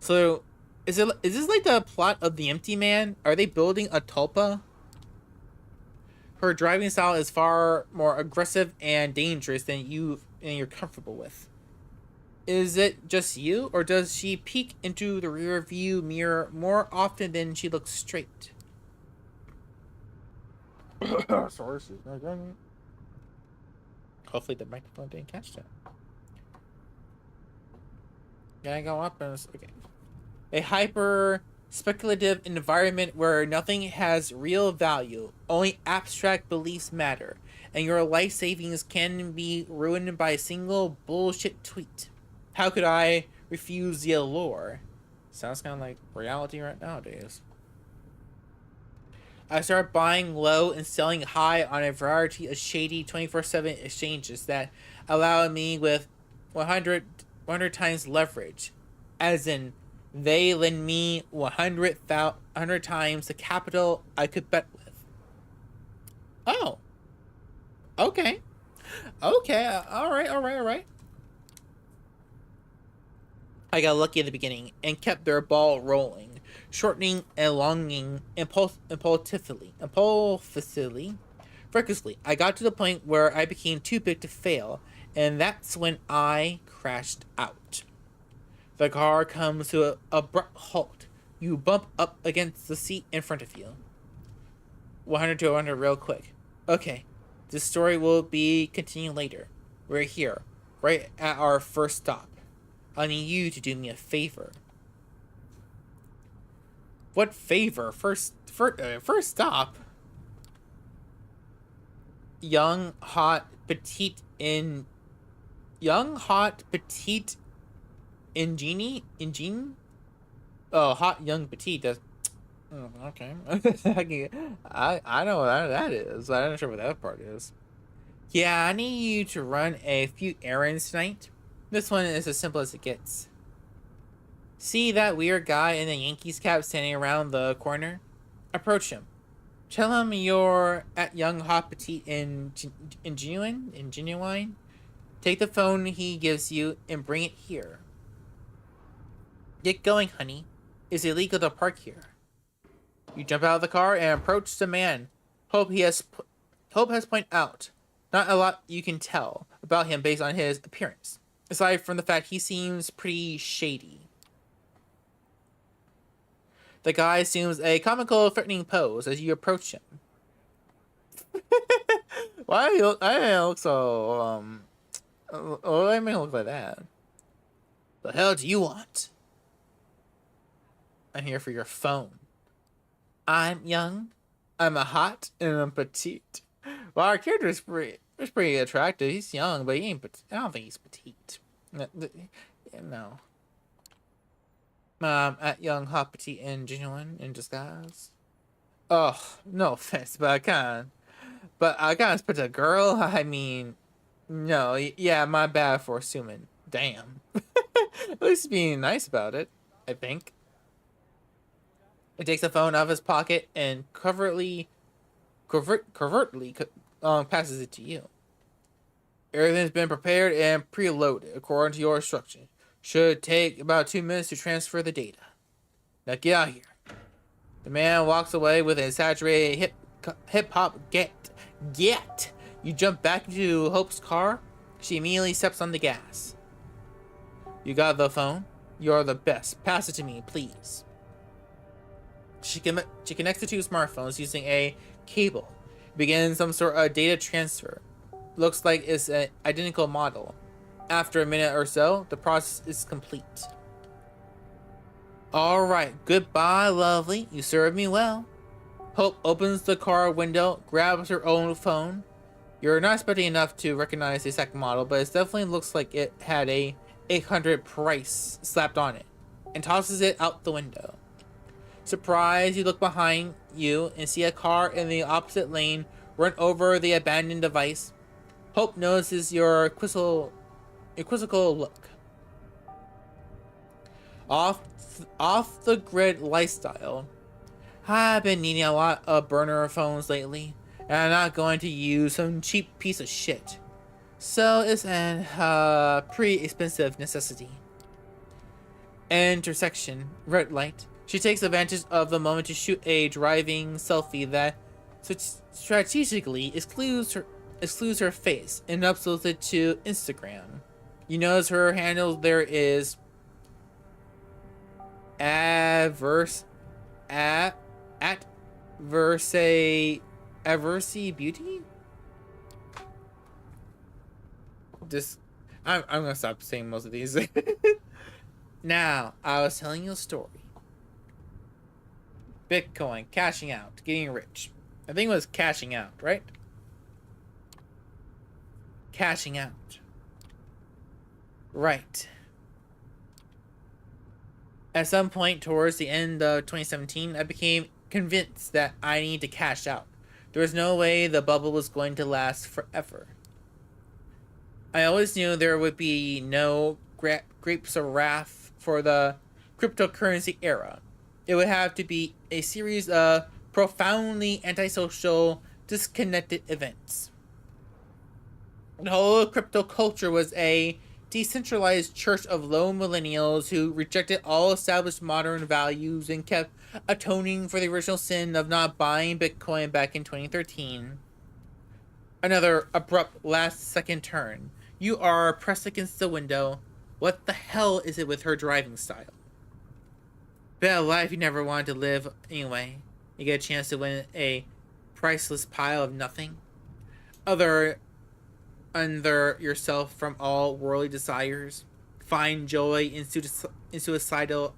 So, is this like the plot of The Empty Man? Are they building a tulpa? Her driving style is far more aggressive and dangerous than you're comfortable with. Is it just you, or does she peek into the rear view mirror more often than she looks straight? Sorry. Hopefully the microphone didn't catch that. Gotta go up and okay. A hyper speculative environment where nothing has real value, only abstract beliefs matter, and your life savings can be ruined by a single bullshit tweet. How could I refuse the allure? Sounds kind of like reality right nowadays. I started buying low and selling high on a variety of shady 24/7 exchanges that allow me with 100 times leverage. As in, they lend me 100 times the capital I could bet with. Oh. Okay. Okay. Alright. I got lucky at the beginning and kept their ball rolling, shortening and longing impulsively. Recklessly, I got to the point where I became too big to fail, and that's when I crashed out. The car comes to an abrupt halt. You bump up against the seat in front of you. 100 to 100 real quick. Okay, this story will be continued later. We're here, right at our first stop. I need you to do me a favor. What favor? First stop? Young, hot, petite, Ingenie? Oh, hot, young, petite. That's... Oh, okay. I know what that is. I'm not sure what that part is. Yeah, I need you to run a few errands tonight. This one is as simple as it gets. See that weird guy in the Yankees cap standing around the corner? Approach him. Tell him you're at Young Hot Petite in Genuine. Take the phone he gives you and bring it here. Get going, honey. It's illegal to park here. You jump out of the car and approach the man. Hope has pointed out. Not a lot you can tell about him based on his appearance, aside from the fact he seems pretty shady. The guy assumes a comical, threatening pose as you approach him. Why do you look so, why do you look like that? The hell do you want? I'm here for your phone. I'm young, I'm a hot, and I'm petite. Well, our character is pretty attractive. He's young, but he ain't. I don't think he's petite. No. At young, hot, petite, and genuine in disguise. Oh, no offense, but I can't put a girl. I mean, no, yeah, my bad for assuming. Damn. At least being nice about it, I think. He takes the phone out of his pocket and covertly passes it to you. Everything's been prepared and preloaded according to your instructions. Should take about 2 minutes to transfer the data. Now get out of here. The man walks away with an exaggerated hip hop get. You jump back into Hope's car. She immediately steps on the gas. You got the phone? You're the best. Pass it to me, please. She connects the two smartphones using a cable. Begins some sort of data transfer. Looks like it's an identical model. After a minute or so, the process is complete. Alright, goodbye, lovely. You served me well. Hope opens the car window, grabs her own phone. You're not expecting enough to recognize the second model, but it definitely looks like it had a 800 price slapped on it, and tosses it out the window. Surprised, you look behind you and see a car in the opposite lane run over the abandoned device. Hope notices your quizzical look. Off the grid lifestyle. I've been needing a lot of burner phones lately, and I'm not going to use some cheap piece of shit. So it's an pretty expensive necessity. Intersection, red light. She takes advantage of the moment to shoot a driving selfie that strategically excludes her face and uploads it to Instagram. You notice her handle there is Averse Beauty. I'm gonna stop saying most of these. Now, I was telling you a story. Bitcoin, cashing out, getting rich. I think it was cashing out, right? Cashing out. Right. At some point towards the end of 2017, I became convinced that I need to cash out. There was no way the bubble was going to last forever. I always knew there would be no grapes of wrath for the cryptocurrency era. It would have to be a series of profoundly antisocial, disconnected events. The whole crypto culture was a decentralized church of low millennials who rejected all established modern values and kept atoning for the original sin of not buying Bitcoin back in 2013. Another abrupt last-second turn. You are pressed against the window. What the hell is it with her driving style? Bet a life you never wanted to live anyway. You get a chance to win a priceless pile of nothing. Under yourself from all worldly desires. Find joy in suicidal...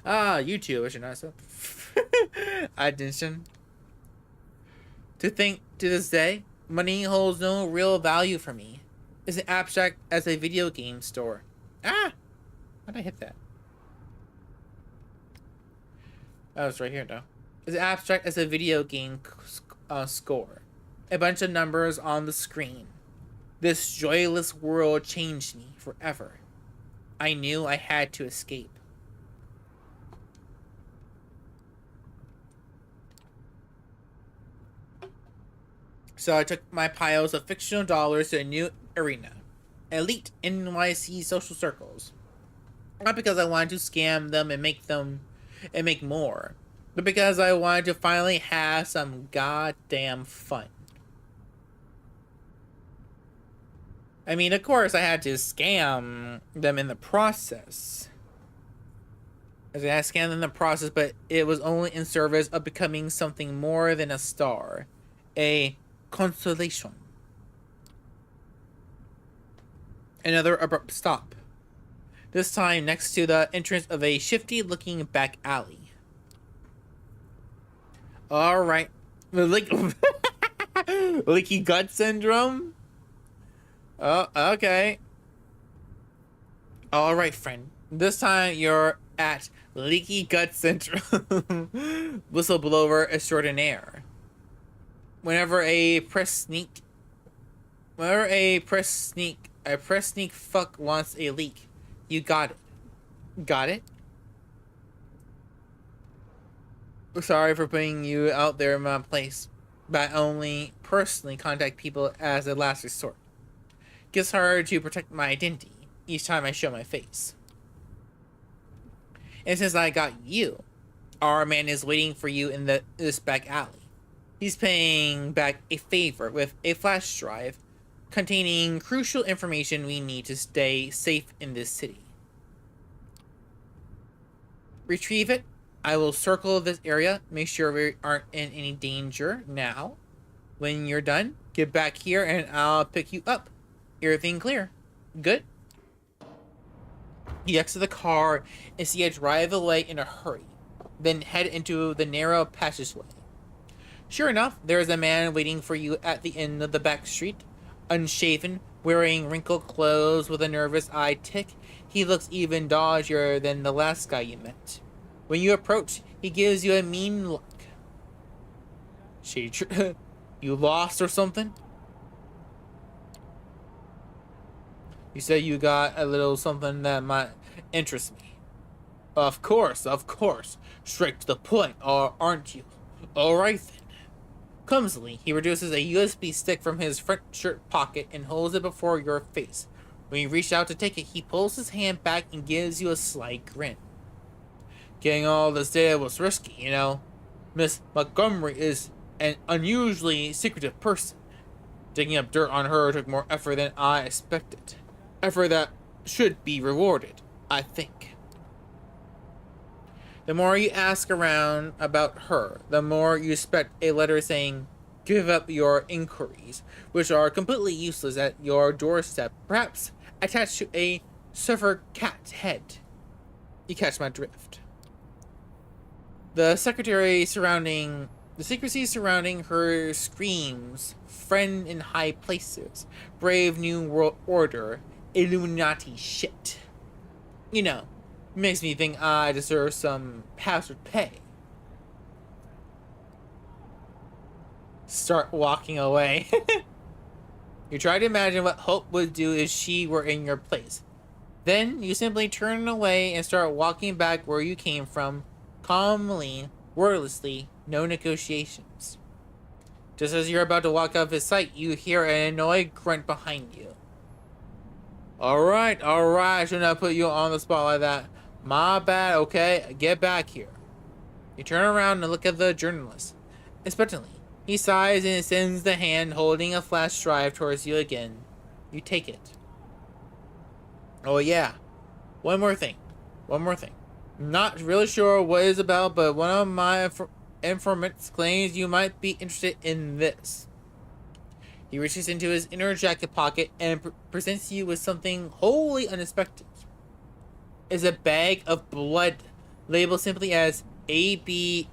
YouTube, I should not say. Attention. To think, to this day, money holds no real value for me. It's abstract as a video game store. How'd I hit that? Oh, it's right here, though. It's abstract as a video game score. A bunch of numbers on the screen. This joyless world changed me forever. I knew I had to escape. So I took my piles of fictional dollars to a new arena. Elite NYC social circles. Not because I wanted to scam them and make more, but because I wanted to finally have some goddamn fun. I mean, of course, I had to scam them in the process. I had to scam them in the process, but it was only in service of becoming something more than a star. A consolation. Another abrupt stop. This time next to the entrance of a shifty-looking back alley. Alright. Leaky gut syndrome? Oh, okay. Alright, friend. This time you're at leaky gut syndrome. Whistleblower extraordinaire. Whenever a press sneak fuck wants a leak, you got it. Got it? Sorry for putting you out there in my place, but I only personally contact people as a last resort. Gets hard to protect my identity. each time I show my face. And since I got you, our man is waiting for you in this back alley. He's paying back a favor with a flash drive containing crucial information we need to stay safe in this city. Retrieve it. I will circle this area, make sure we aren't in any danger now. When you're done, get back here and I'll pick you up. Everything clear. Good? You exit the car and see it drive away in a hurry, then head into the narrow passageway. Sure enough, there is a man waiting for you at the end of the back street. Unshaven, wearing wrinkled clothes with a nervous eye tick, he looks even dodgier than the last guy you met. When you approach, he gives you a mean look. You lost or something? You said you got a little something that might interest me. Of course. Straight to the point, aren't you? Alright then. Clumsily, he reduces a USB stick from his front shirt pocket and holds it before your face. When you reach out to take it, he pulls his hand back and gives you a slight grin. Getting all this data was risky, you know. Miss Montgomery is an unusually secretive person. Digging up dirt on her took more effort than I expected. Effort that should be rewarded, I think. The more you ask around about her, the more you expect a letter saying, give up your inquiries, which are completely useless at your doorstep, perhaps attached to a surfer cat head. You catch my drift. The secrecy surrounding her screams, friend in high places, brave new world order, Illuminati shit. You know, makes me think I deserve some hazard pay. Start walking away. You try to imagine what Hope would do if she were in your place. Then you simply turn away and start walking back where you came from, calmly, wordlessly, no negotiations. Just as you're about to walk out of his sight, you hear an annoyed grunt behind you. Alright, I should not put you on the spot like that. My bad, okay? Get back here. You turn around and look at the journalist. Expectantly, he sighs and sends the hand holding a flash drive towards you again. You take it. Oh yeah, one more thing. Not really sure what it's about, but one of my informants claims you might be interested in this. He reaches into his inner jacket pocket and presents you with something wholly unexpected. It's a bag of blood, labeled simply as ABARH.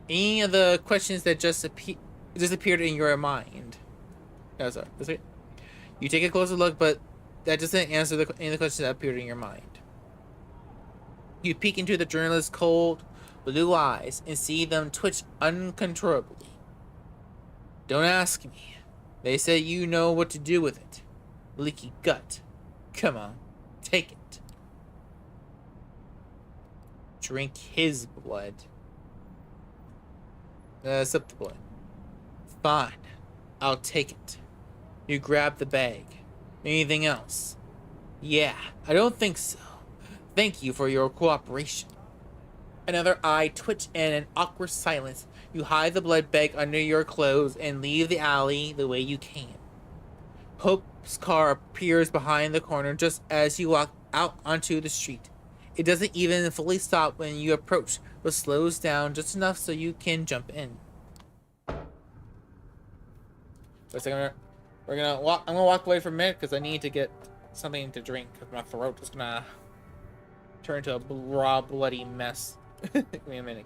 Any of the questions that just appeared in your mind. That's it. You take a closer look, but that doesn't answer any of the questions that appeared in your mind. You peek into the journalist's cold, blue eyes and see them twitch uncontrollably. Don't ask me. They say you know what to do with it. Leaky gut. Come on, take it. Drink his blood. Sip the blood. Fine, I'll take it. You grab the bag. Anything else? Yeah, I don't think so. Thank you for your cooperation. Another eye twitch and an awkward silence. You hide the blood bag under your clothes and leave the alley the way you came. Hope's car appears behind the corner just as you walk out onto the street. It doesn't even fully stop when you approach, but slows down just enough so you can jump in. For a second, I'm gonna walk away for a minute because I need to get something to drink because my throat is gonna turn into a raw, bloody mess. Give me a minute.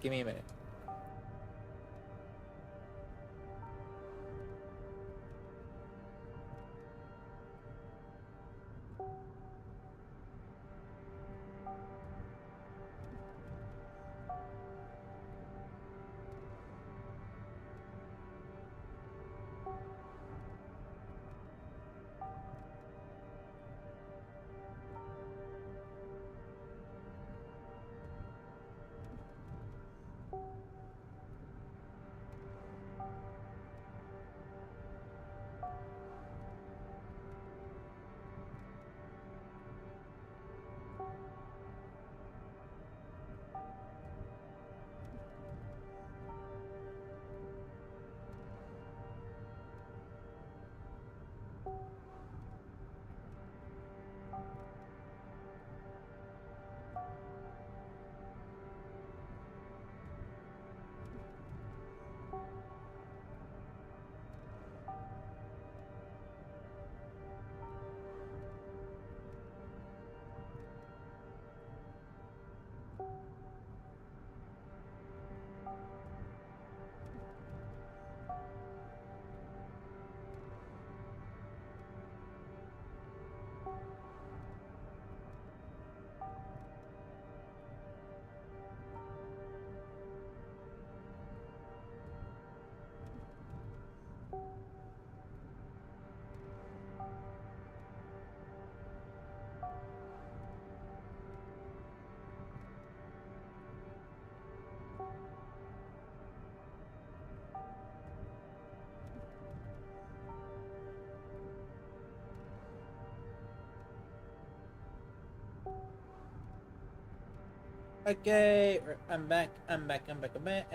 Okay, I'm back. I'm back. I'm back. I'm back.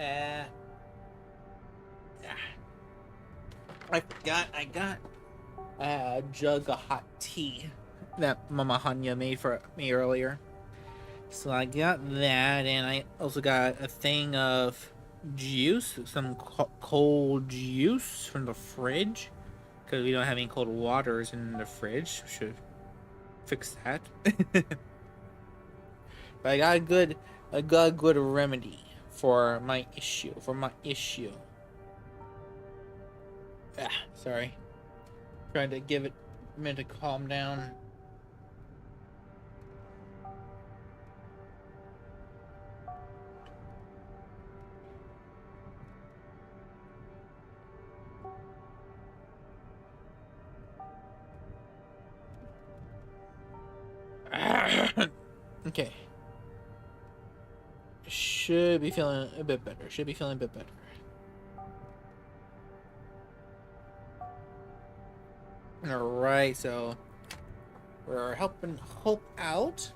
I got a jug of hot tea that Mama Hanya made for me earlier. So I got that, and I also got a thing of juice, some cold juice from the fridge, because we don't have any cold waters in the fridge. Should fix that. But I got a good remedy for my issue. Sorry. Trying to give it a minute to calm down. Okay. Should be feeling a bit better. Alright, so we're helping Hope out.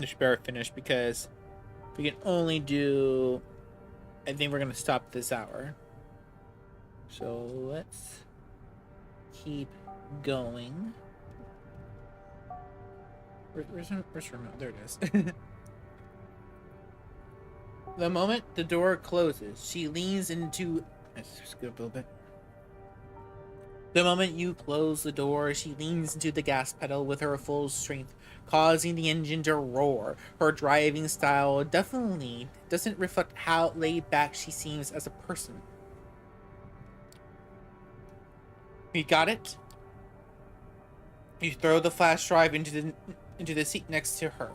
I should better finish because we can only do. I think we're gonna stop this hour. So let's keep going. Where's remote? There it is. The moment the door closes, she leans into. Let's scoot up a little bit. The moment you close the door, she leans into the gas pedal with her full strength, causing the engine to roar. Her driving style definitely doesn't reflect how laid back she seems as a person. You got it? You throw the flash drive into the seat next to her.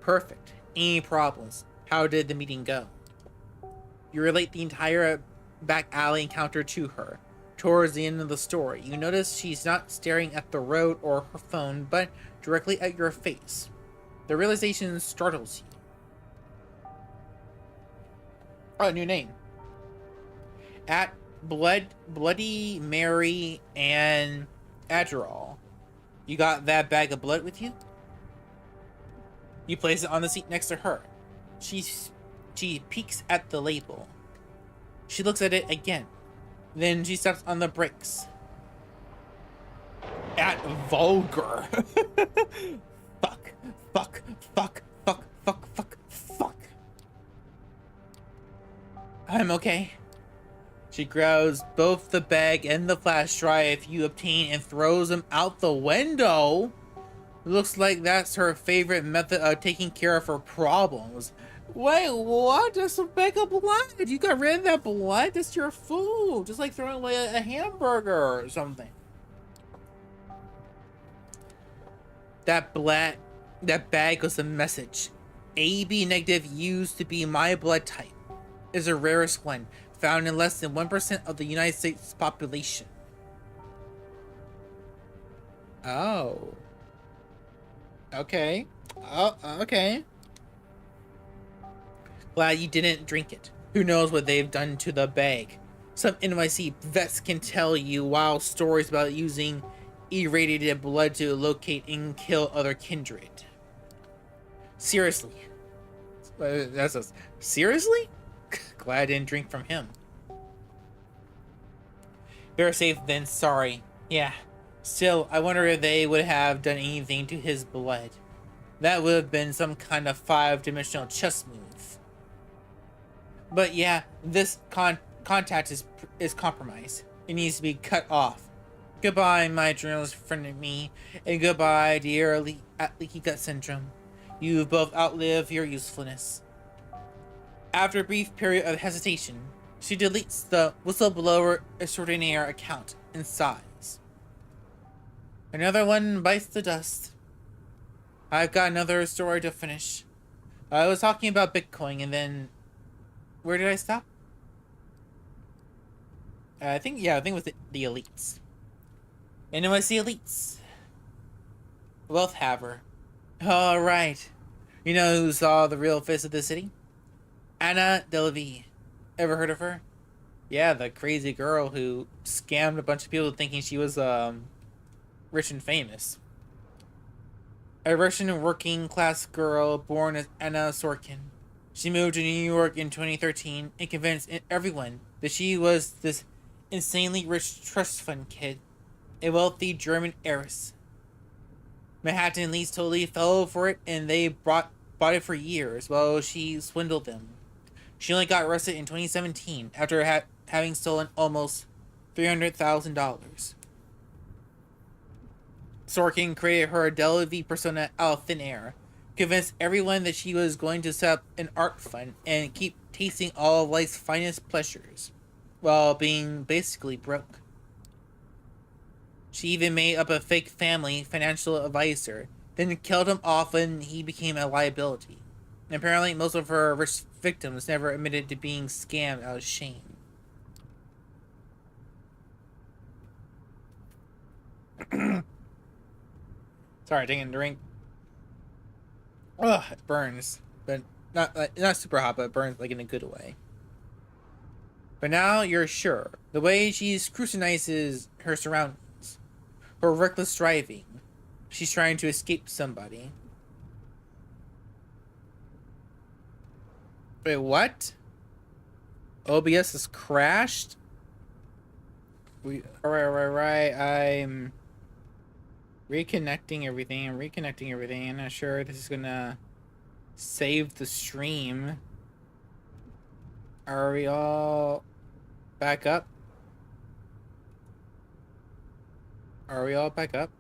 Perfect. Any problems? How did the meeting go? You relate the entire back alley encounter to her. Towards the end of the story, you notice she's not staring at the road or her phone, but directly at your face. The realization startles you. Oh, new name. At Bloody Mary and Adderall. You got that bag of blood with you? You place it on the seat next to her. She peeks at the label. She looks at it again. Then she steps on the brakes. At vulgar. Fuck. I'm okay. She grabs both the bag and the flash drive you obtain and throws them out the window. Looks like that's her favorite method of taking care of her problems. Wait, what? Just a bag of blood. You got rid of that blood? That's your food. Just like throwing away a hamburger or something. That bag was a message. AB negative used to be my blood type. Is the rarest one, found in less than 1% of the United States population. Oh. Okay. Oh, okay. Glad you didn't drink it. Who knows what they've done to the bag. Some NYC vets can tell you wild stories about using irradiated blood to locate and kill other kindred. Seriously. Seriously? Glad I didn't drink from him. Better safe than sorry. Yeah. Still, I wonder if they would have done anything to his blood. That would have been some kind of 5-dimensional chess move. But yeah, this contact is compromised. It needs to be cut off. Goodbye, my journalist friend and me, and goodbye, dear Leaky Gut Syndrome. You've both outlived your usefulness. After a brief period of hesitation, she deletes the whistleblower extraordinaire account and sighs. Another one bites the dust. I've got another story to finish. I was talking about Bitcoin and then... Where did I stop? I think it was the elites. NYC elites. Wealth haver. Alright. You know who saw the real face of the city? Anna Delavi. Ever heard of her? Yeah, the crazy girl who scammed a bunch of people thinking she was rich and famous. a Russian working-class girl born as Anna Sorkin. She moved to New York in 2013 and convinced everyone that she was this insanely rich trust fund kid, a wealthy German heiress. Manhattan elites totally fell for it, and they bought it for years while she swindled them. She only got arrested in 2017 after having stolen almost $300,000. Sorkin created her Delavi persona out of thin air, convinced everyone that she was going to set up an art fund and keep tasting all of life's finest pleasures, while being basically broke. She even made up a fake family financial advisor, then killed him off when he became a liability. And apparently, most of her rich victims never admitted to being scammed out of shame. Sorry, taking a drink. Ugh, it burns, but not super hot, but it burns like in a good way. But now you're sure the way she scrutinizes her surroundings, her reckless driving. She's trying to escape somebody. Wait, what? OBS has crashed? Alright. I'm reconnecting everything. I'm not sure this is gonna save the stream. Are we all back up? Are we all back up?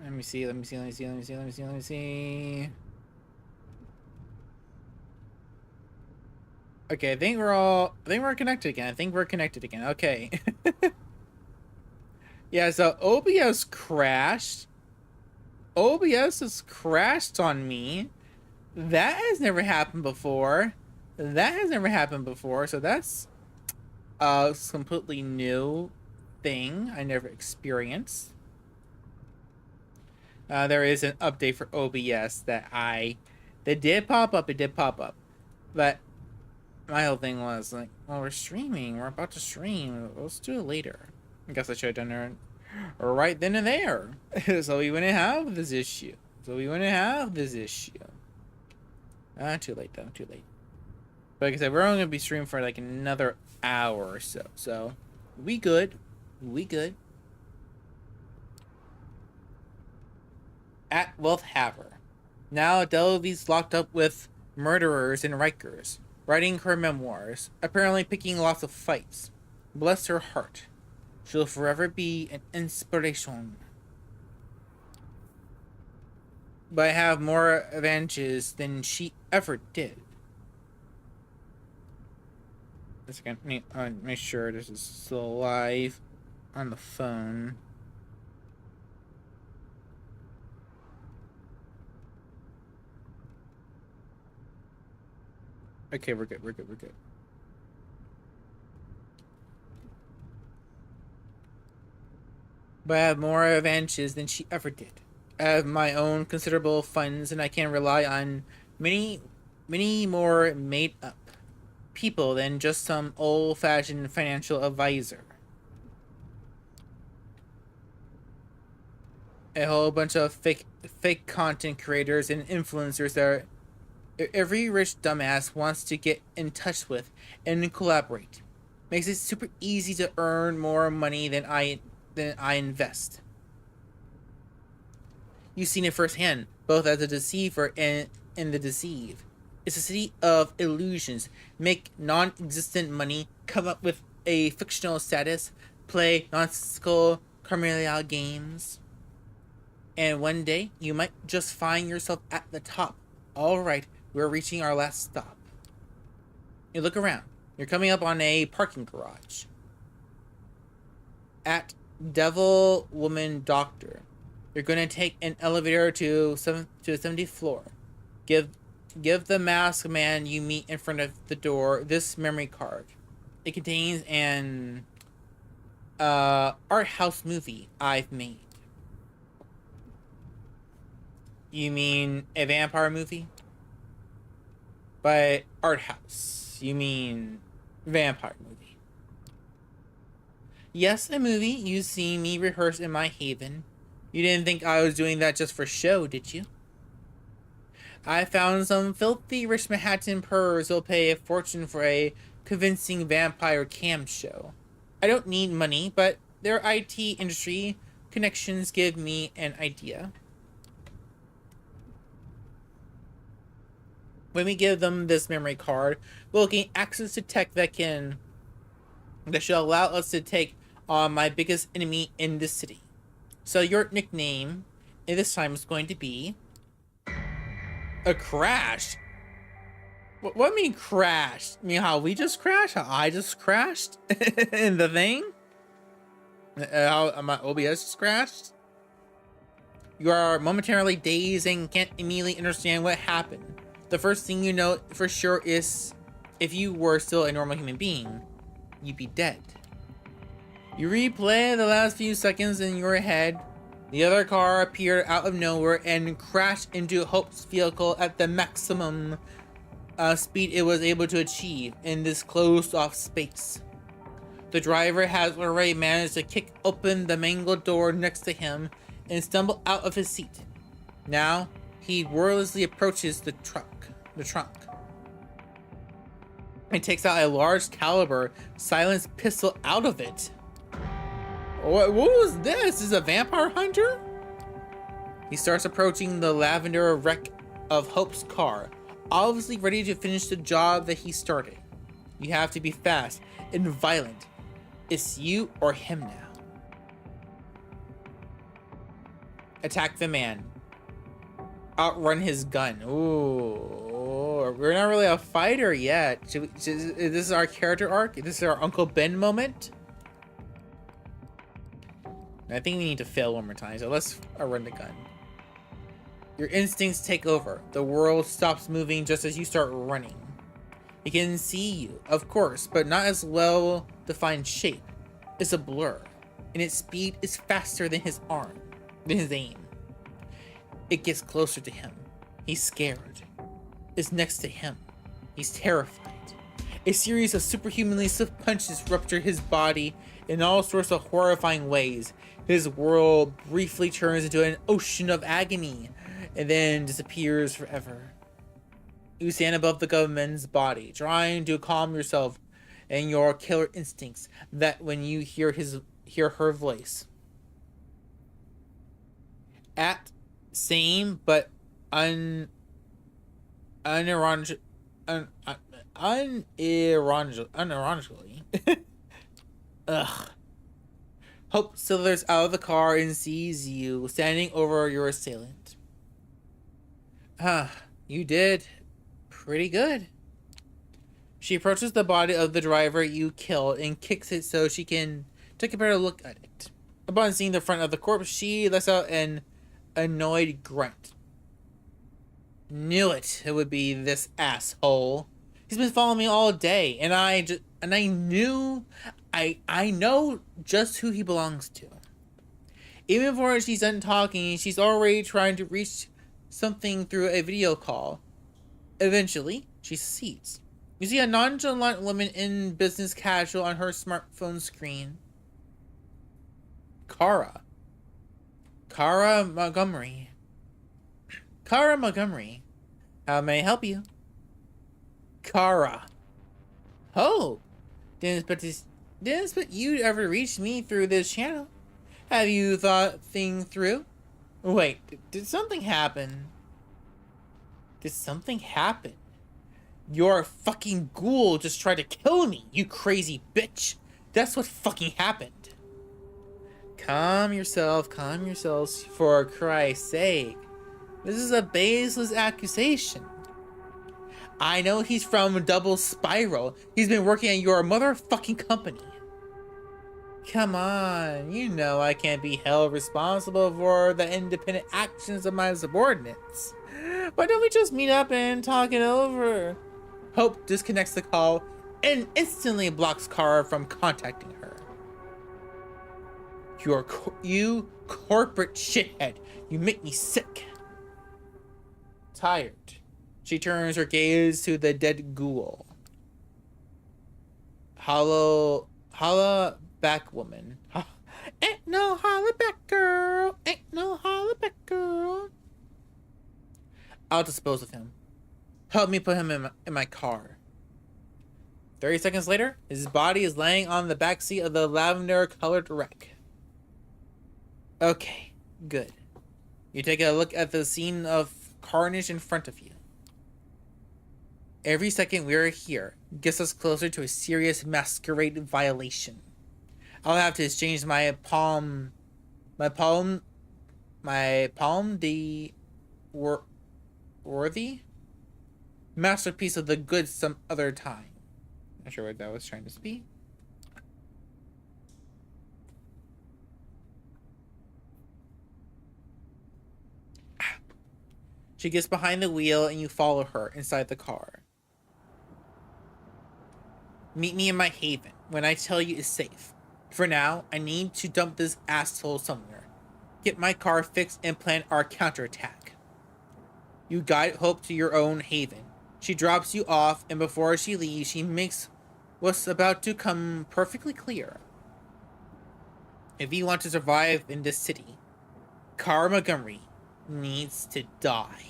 Let me see. Okay, I think we're connected again. Okay. Yeah, so OBS crashed. OBS has crashed on me. That has never happened before. So that's a completely new thing I never experienced. There is an update for OBS that did pop up. It did pop up, but my whole thing was like, well, we're streaming. We're about to stream. Let's do it later. I guess I should have done it right then and there. So we wouldn't have this issue. Too late though. Too late. But like I said, we're only gonna be streaming for like another hour or so. So we good. At Wealth Haver. Now Delavi's locked up with murderers and Rikers, writing her memoirs, apparently picking lots of fights. Bless her heart. She'll forever be an inspiration. But I have more advantages than she ever did. A second, make sure this is still live on the phone. Okay, we're good. But I have more advantages than she ever did. I have my own considerable funds, and I can rely on many more made-up people than just some old-fashioned financial advisor. A whole bunch of fake content creators and influencers that every rich dumbass wants to get in touch with and collaborate. Makes it super easy to earn more money than I invest. You've seen it firsthand, both as a deceiver and the deceived. It's a city of illusions. Make non-existent money, come up with a fictional status, play nonsensical criminal games, and one day you might just find yourself at the top. All right, we're reaching our last stop. You look around. You're coming up on a parking garage. At Devil Woman Doctor. You're going to take an elevator to the 70th floor. Give the masked man you meet in front of the door this memory card. It contains an art house movie I've made. You mean a vampire movie? By art house, you mean vampire movie. Yes, a movie. You see me rehearse in my haven. You didn't think I was doing that just for show, did you? I found some filthy rich Manhattan purrs who'll pay a fortune for a convincing vampire cam show. I don't need money, but their IT industry connections give me an idea. When we give them this memory card, we'll gain access to tech that should allow us to take on my biggest enemy in the city. So your nickname this time is going to be a crash. What mean crashed? You mean how we just crashed? How I just crashed in the thing? How my OBS just crashed? You are momentarily dazed and can't immediately understand what happened. The first thing you know for sure is if you were still a normal human being, you'd be dead. You replay the last few seconds in your head. The other car appeared out of nowhere and crashed into Hope's vehicle at the maximum speed it was able to achieve in this closed off space. The driver has already managed to kick open the mangled door next to him and stumble out of his seat. Now, he wordlessly approaches the trunk. And takes out a large caliber silenced pistol out of it. What was this? Is this a vampire hunter? He starts approaching the lavender wreck of Hope's car, obviously ready to finish the job that he started. You have to be fast and violent. It's you or him now. Attack the man. Outrun his gun. Ooh, we're not really a fighter yet. Is this our character arc? Is this our Uncle Ben moment? I think we need to fail one more time, so let's run the gun. Your instincts take over. The world stops moving just as you start running. It can see you, of course, but not as well-defined shape. It's a blur, and its speed is faster than his aim. It gets closer to him. He's scared. It's next to him. He's terrified. A series of superhumanly swift punches rupture his body in all sorts of horrifying ways. His world briefly turns into an ocean of agony and then disappears forever. You stand above the government's body, trying to calm yourself and your killer instincts that when you hear her voice. At same but unironically ugh. Hope slithers out of the car and sees you standing over your assailant. You did pretty good. She approaches the body of the driver you killed and kicks it so she can take a better look at it. Upon seeing the front of the corpse, she lets out an annoyed grunt. Knew it would be this asshole. He's been following me all day, and I know just who he belongs to. Even before she's done talking, she's already trying to reach something through a video call. Eventually, she succeeds. You see a nonchalant woman in business casual on her smartphone screen. Kara Montgomery. Kara Montgomery. How may I help you? Kara. Oh, didn't expect you'd ever reach me through this channel. Have you thought things through? Wait, did something happen? Did something happen? Your fucking ghoul just tried to kill me, you crazy bitch. That's what fucking happened. Calm yourself, for Christ's sake. This is a baseless accusation. I know he's from Double Spiral. He's been working at your motherfucking company. Come on, you know I can't be held responsible for the independent actions of my subordinates. Why don't we just meet up and talk it over? Hope disconnects the call and instantly blocks Kara from contacting her. You corporate shithead. You make me sick. Tired. She turns her gaze to the dead ghoul. back woman. Ain't no holler back girl. Ain't no holler back girl. I'll dispose of him. Help me put him in my car. 30 seconds later, his body is laying on the backseat of the lavender-colored wreck. Okay, good. You take a look at the scene of carnage in front of you. Every second we are here gets us closer to a serious Masquerade violation. I'll have to exchange my palm de worthy masterpiece of the goods some other time. Not sure what that was trying to be. She gets behind the wheel and you follow her inside the car. Meet me in my haven when I tell you it's safe. For now, I need to dump this asshole somewhere. Get my car fixed and plan our counterattack. You guide Hope to your own haven. She drops you off, and before she leaves, she makes what's about to come perfectly clear. If you want to survive in this city, Cara Montgomery needs to die.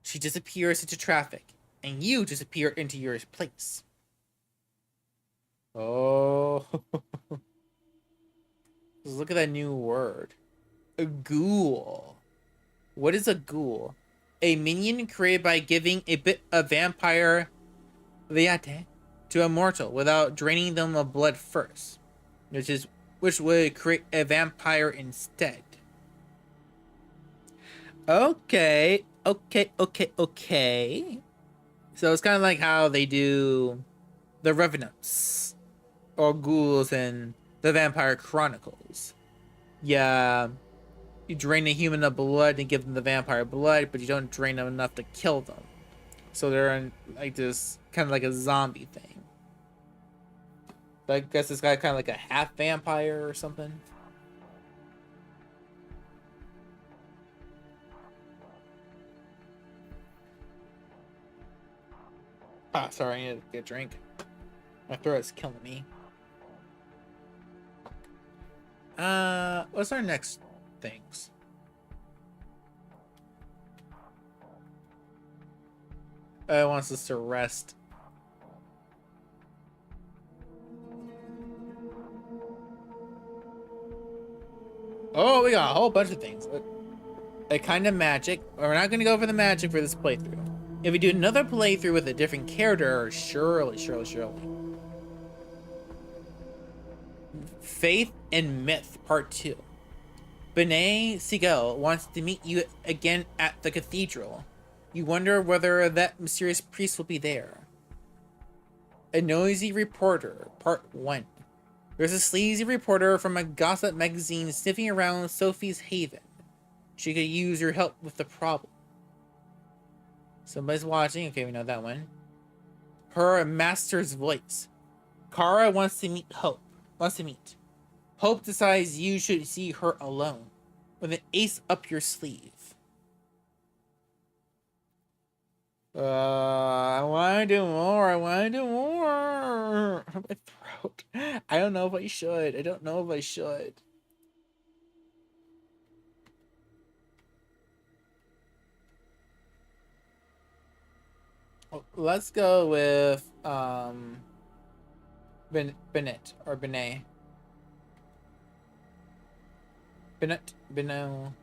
She disappears into traffic, and you disappear into your place. Oh. Look at that new word. A ghoul. What is a ghoul? A minion created by giving a bit of vampire viate to a mortal without draining them of blood first, which would create a vampire instead. Okay. So it's kind of like how they do the Revenants or ghouls in the Vampire Chronicles. Yeah, you drain a human of blood and give them the vampire blood, but you don't drain them enough to kill them. So they're in like this kind of like a zombie thing. But I guess this guy kind of like a half vampire or something. Ah, sorry, I need to get a drink. My throat's killing me. What's our next things? It wants us to rest. Oh, we got a whole bunch of things. A kind of magic. We're not going to go for the magic for this playthrough. If we do another playthrough with a different character, surely. Faith and Myth, Part 2. Bene Siegel wants to meet you again at the cathedral. You wonder whether that mysterious priest will be there. A Noisy Reporter, Part 1. There's a sleazy reporter from a gossip magazine sniffing around Sophie's haven. She could use your help with the problem. Somebody's watching. Okay, we know that one. Her master's voice. Cara wants to meet Hope. Hope decides you should see her alone, with an ace up your sleeve. I want to do more. My throat. I don't know if I should. Let's go with Bennett or Benet. Bennett, Benet.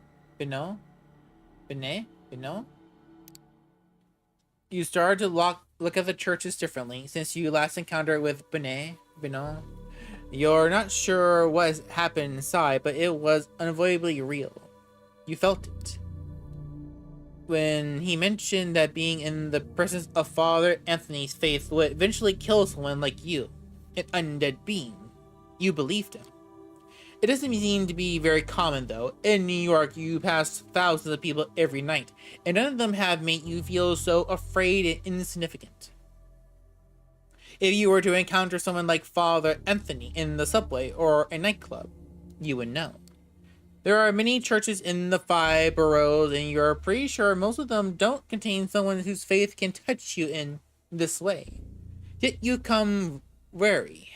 You started to look at the churches differently since you last encountered with Benet. You're not sure what has happened inside, but it was unavoidably real. You felt it. When he mentioned that being in the presence of Father Anthony's faith would eventually kill someone like you, an undead being, you believed him. It doesn't seem to be very common, though. In New York, you pass thousands of people every night, and none of them have made you feel so afraid and insignificant. If you were to encounter someone like Father Anthony in the subway or a nightclub, you would know. There are many churches in the 5 boroughs, and you're pretty sure most of them don't contain someone whose faith can touch you in this way. Yet you come wary.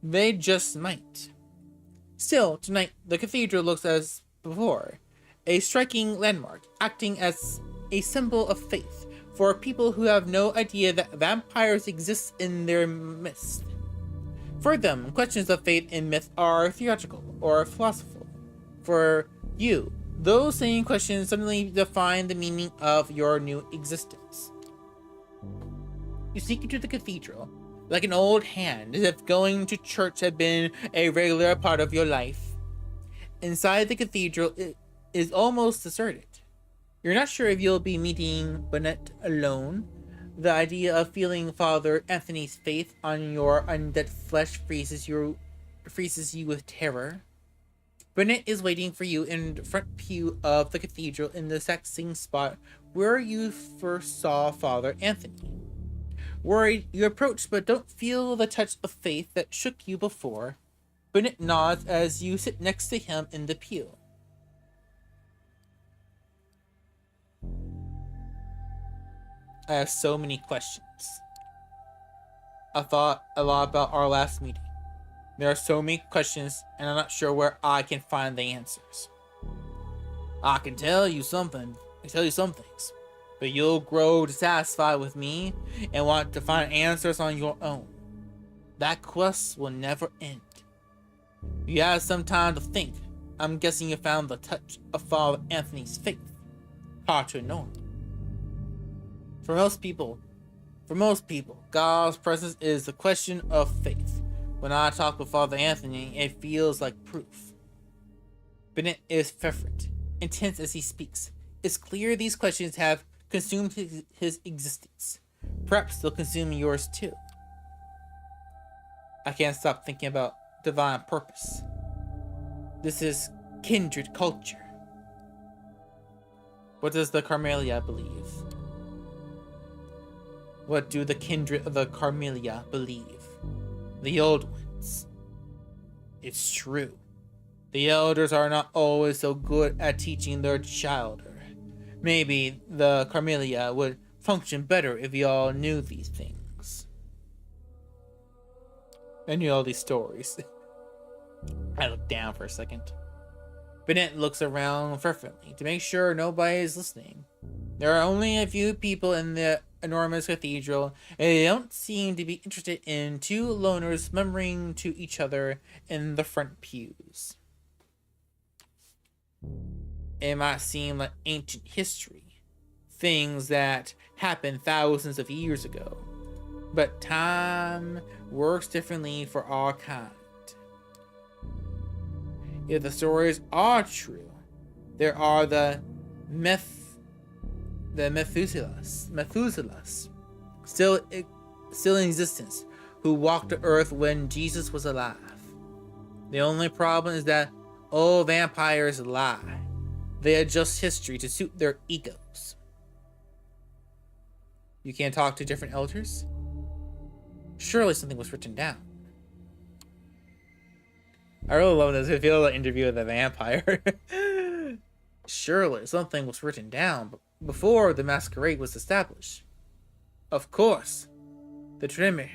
They just might. Still, tonight, the cathedral looks as before, a striking landmark, acting as a symbol of faith for people who have no idea that vampires exist in their midst. For them, questions of faith and myth are theological or philosophical. For you, those same questions suddenly define the meaning of your new existence. You sneak into the cathedral, like an old hand, as if going to church had been a regular part of your life. Inside the cathedral, it is almost deserted. You're not sure if you'll be meeting Bennett alone. The idea of feeling Father Anthony's faith on your undead flesh freezes you with terror. Bennett is waiting for you in the front pew of the cathedral in the exact same spot where you first saw Father Anthony. Worried, you approach but don't feel the touch of faith that shook you before. Bennett nods as you sit next to him in the pew. I have so many questions. I thought a lot about our last meeting. There are so many questions, and I'm not sure where I can find the answers. I can tell you some things, but you'll grow dissatisfied with me and want to find answers on your own. That quest will never end. You have some time to think. I'm guessing you found the touch of Father Anthony's faith. Hard to ignore. For most people, God's presence is a question of faith. When I talk with Father Anthony, it feels like proof. Bennett is fervent, intense as he speaks. It's clear these questions have consumed his existence. Perhaps they'll consume yours too. I can't stop thinking about divine purpose. This is kindred culture. What does the Carmelia believe? What do the kindred of the Carmelia believe? The old ones. It's true. The elders are not always so good at teaching their childer. Maybe the Carmelia would function better if you all knew these things. I knew all these stories. I look down for a second. Bennett looks around fervently to make sure nobody is listening. There are only a few people in the enormous cathedral, and they don't seem to be interested in two loners murmuring to each other in the front pews. It might seem like ancient history, things that happened thousands of years ago, but time works differently for our kind. If the stories are true, there are the Methuselahs, still in existence, who walked the earth when Jesus was alive. The only problem is that all vampires lie. They adjust history to suit their egos. You can't talk to different elders? Surely something was written down. I really love this. I feel like interview with a vampire. Surely something was written down before the Masquerade was established. Of course, the Tremere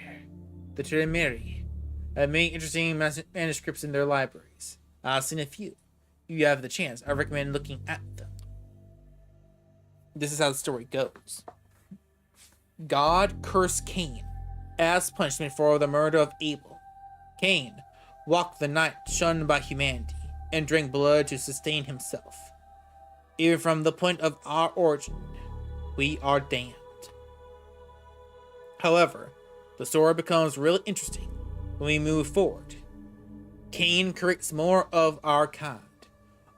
have many interesting manuscripts in their libraries. I've seen a few. If you have the chance, I recommend looking at them. This is how the story goes. God cursed Cain as punishment for the murder of Abel. Cain walked the night shunned by humanity and drank blood to sustain himself. Even from the point of our origin, we are damned. However, the story becomes really interesting when we move forward. Cain creates more of our kind,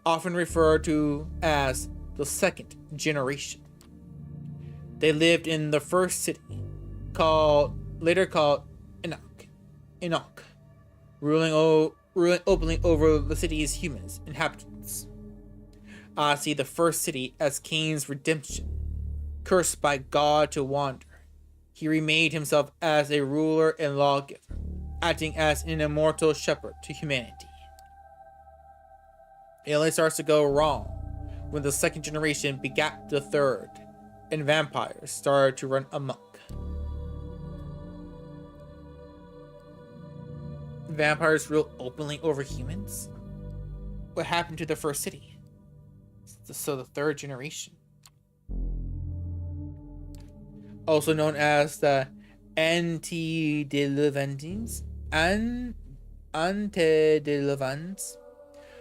often referred to as the second generation. They lived in the first city, later called Enoch, ruling openly over the city's humans, inhabitants. I see the first city as Cain's redemption. Cursed by God to wander, he remade himself as a ruler and lawgiver, acting as an immortal shepherd to humanity. It only starts to go wrong when the second generation begat the third, and vampires started to run amok. vampires rule openly over humans? What happened to the first city? So the third generation, also known as the Antediluvians and Antediluvians,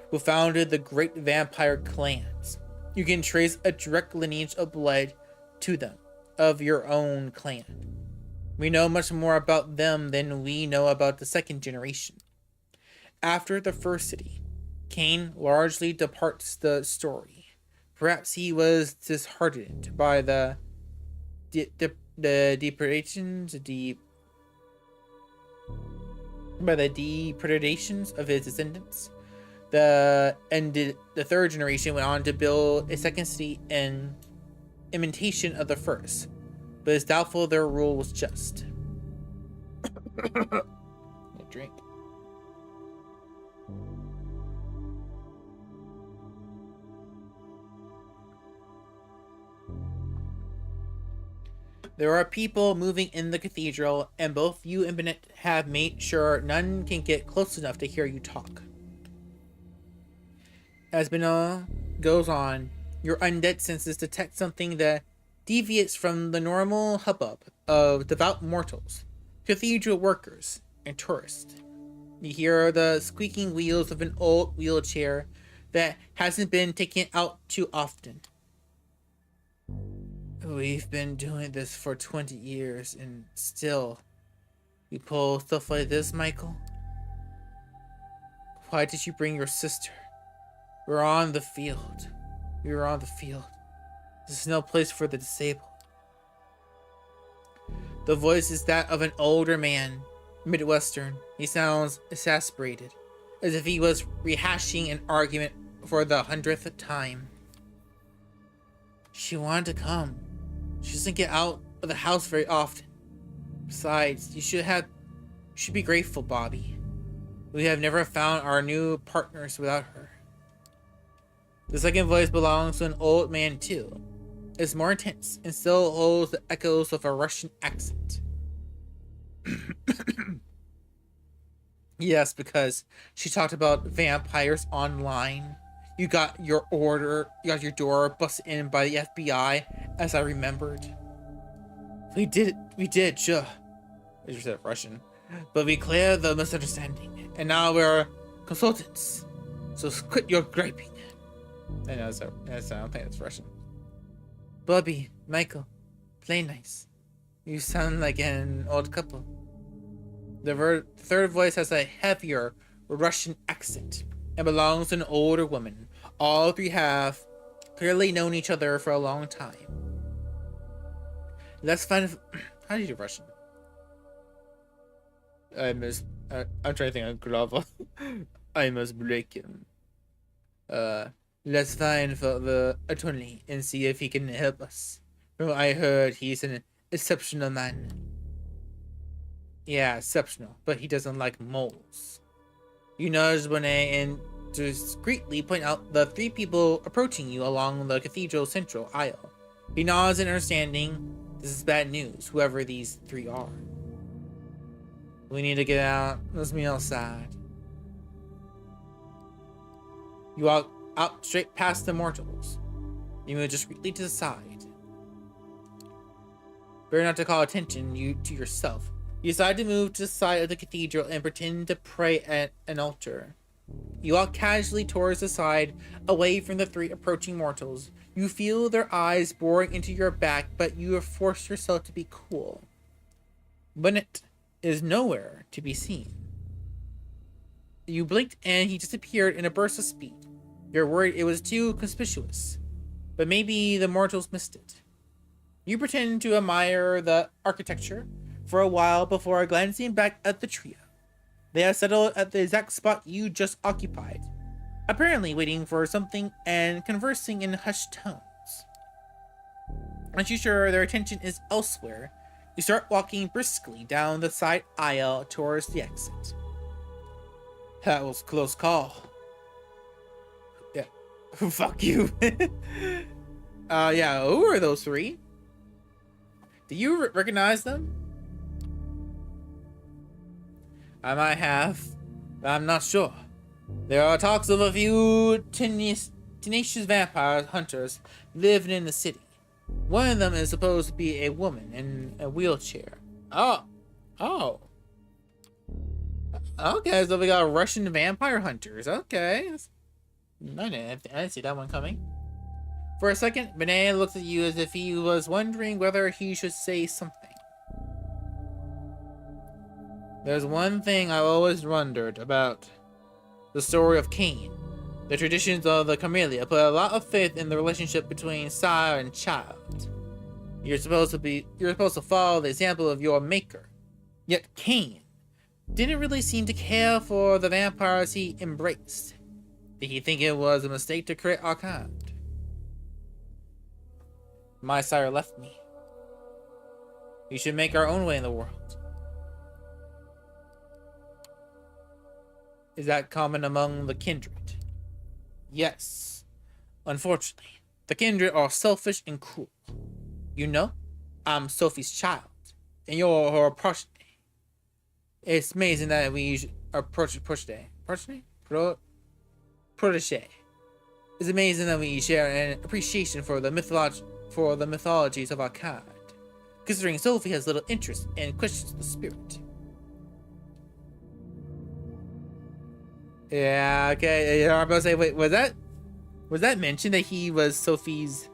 who founded the great vampire clans. You can trace a direct lineage of blood to them, of your own clan. We know much more about them than we know about the second generation. After the first city, Cain largely departs the story. Perhaps he was disheartened by the depredations of his descendants. The third generation went on to build a second city in imitation of the first, but it's doubtful their rule was just. A drink. There are people moving in the cathedral, and both you and Bennett have made sure none can get close enough to hear you talk. As Bennett goes on, your undead senses detect something that deviates from the normal hubbub of devout mortals, cathedral workers, and tourists. You hear the squeaking wheels of an old wheelchair that hasn't been taken out too often. We've been doing this for 20 years, and still, you pull stuff like this, Michael? Why did you bring your sister? We're on the field. We were on the field. This is no place for the disabled. The voice is that of an older man, Midwestern. He sounds exasperated, as if he was rehashing an argument for the 100th time. She wanted to come. She doesn't get out of the house very often. Besides, you should be grateful, Bobby. We have never found our new partners without her. The second voice belongs to an old man too. It's more intense and still holds the echoes of a Russian accent. Yes, because she talked about vampires online. You got your door busted in by the FBI, as I remembered. We did, sure. I just said Russian. But we cleared the misunderstanding, and now we're consultants. So quit your griping. I know, I don't think it's Russian. Bobby, Michael, play nice. You sound like an old couple. The third voice has a heavier Russian accent and belongs to an older woman. All three have clearly known each other for a long time. Let's find... How do you do Russian? I'm trying to think of Glava. I must break him. Let's find for the attorney and see if he can help us. From what I heard, he's an exceptional man. Yeah, exceptional, but he doesn't like moles. You nudge Bonet and discreetly point out the three people approaching you along the cathedral central aisle. He nods in understanding. This is bad news, whoever these three are. We need to get out. Let's meet outside. You walk out straight past the mortals. You move discreetly to the side. Better not to call attention to yourself. You decide to move to the side of the cathedral and pretend to pray at an altar. You walk casually towards the side, away from the three approaching mortals. You feel their eyes boring into your back, but you have forced yourself to be cool. Bennett is nowhere to be seen. You blinked and he disappeared in a burst of speed. You're worried it was too conspicuous, but maybe the mortals missed it. You pretend to admire the architecture for a while before glancing back at the trio. They have settled at the exact spot you just occupied, apparently waiting for something and conversing in hushed tones. Once you're sure their attention is elsewhere, you start walking briskly down the side aisle towards the exit. That was a close call. Yeah. Fuck you. Yeah, who are those three? Do you recognize them? I might have. I'm not sure. There are talks of a few tenacious vampire hunters living in the city. One of them is supposed to be a woman in a wheelchair. Oh. Oh. Okay, so we got Russian vampire hunters. Okay. I didn't see that one coming. For a second, Benet looked at you as if he was wondering whether he should say something. There's one thing I always wondered about the story of Cain. The traditions of the Camellia put a lot of faith in the relationship between sire and child. You're supposed to follow the example of your maker. Yet Cain didn't really seem to care for the vampires he embraced. Did he think it was a mistake to create our kind? My sire left me. We should make our own way in the world. Is that common among the kindred? Yes. Unfortunately, the kindred are selfish and cruel. You know, I'm Sophie's child, and you're her progeny. It's amazing that we are protege. It's amazing that we share an appreciation for the mythologies of our kind, considering Sophie has little interest and questions the spirit. Yeah, okay. I'm about to say, wait, was that mentioned that he was Sophie's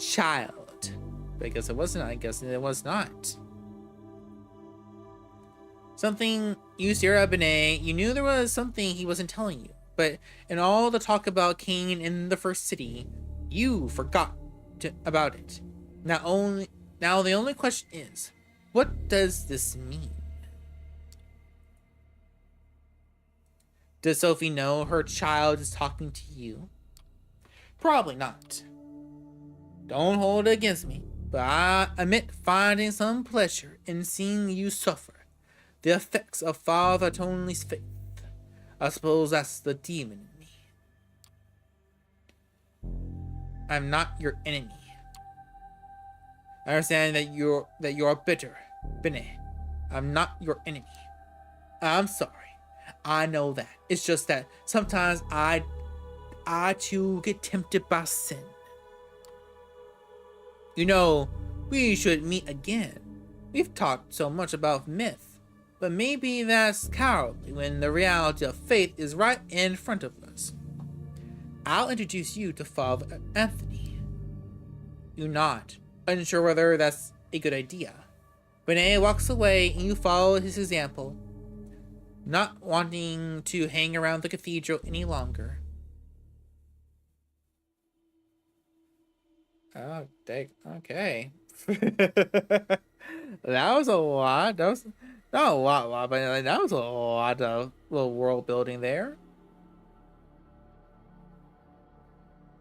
child? But I guess it wasn't. I guess it was not. Something you, Sarah Benet, you knew there was something he wasn't telling you. But in all the talk about Cain in the first city, you forgot about it. Now the only question is, what does this mean? Does Sophie know her child is talking to you? Probably not. Don't hold it against me, but I admit finding some pleasure in seeing you suffer the effects of Father Tonley's faith. I suppose that's the demon in me. I'm not your enemy. I understand that you're bitter, Benet. I'm not your enemy. I'm sorry. I know that. It's just that sometimes I too get tempted by sin. You know, we should meet again. We've talked so much about myth, but maybe that's cowardly when the reality of faith is right in front of us. I'll introduce you to Father Anthony. You nod, unsure whether that's a good idea. Benet walks away and you follow his example, not wanting to hang around the cathedral any longer. Oh, dang. Okay. That was a lot. That was not a lot, but that was a lot of little world building there.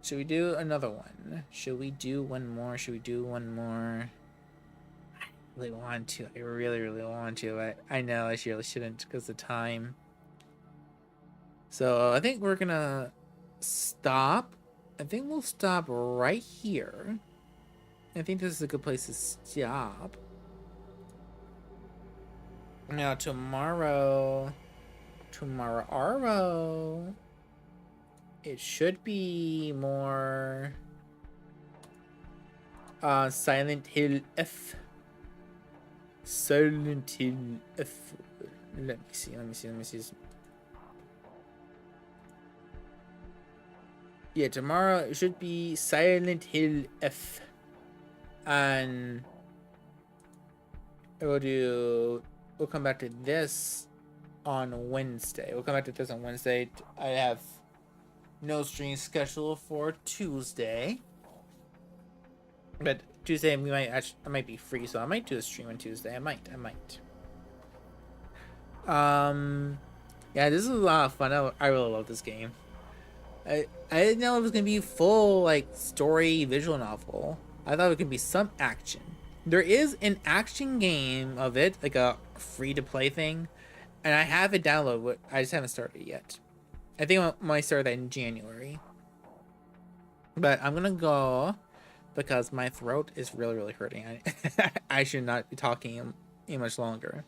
Should we do another one? Should we do one more? I really want to. I really want to. But I know I really shouldn't because of time. So I think we're gonna stop. I think we'll stop right here. I think this is a good place to stop. Now tomorrow, it should be more Silent Hill F. Silent Hill F. Let me see. Yeah, tomorrow it should be Silent Hill F. And we'll come back to this on Wednesday. I have no stream scheduled for Tuesday. But Tuesday I might be free, so I might do a stream on Tuesday. I might. Yeah, this is a lot of fun. I really love this game. I didn't know it was gonna be full like story visual novel. I thought it could be some action. There is an action game of it, like a free to play thing, and I have it downloaded. I just haven't started it yet. I think I might start that in January. But I'm gonna go because my throat is really hurting. I should not be talking much longer.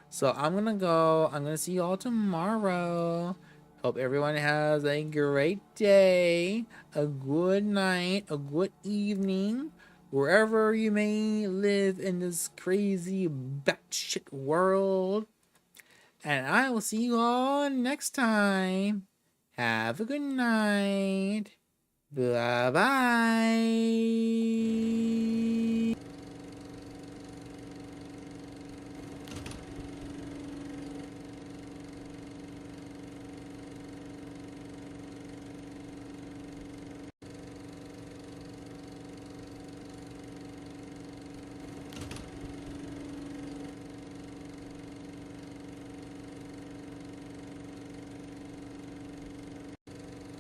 So I'm gonna go. I'm gonna see you all tomorrow. Hope everyone has a great day, a good night, a good evening, wherever you may live in this crazy batshit world. And I will see you all next time. Have a good night. Bye bye.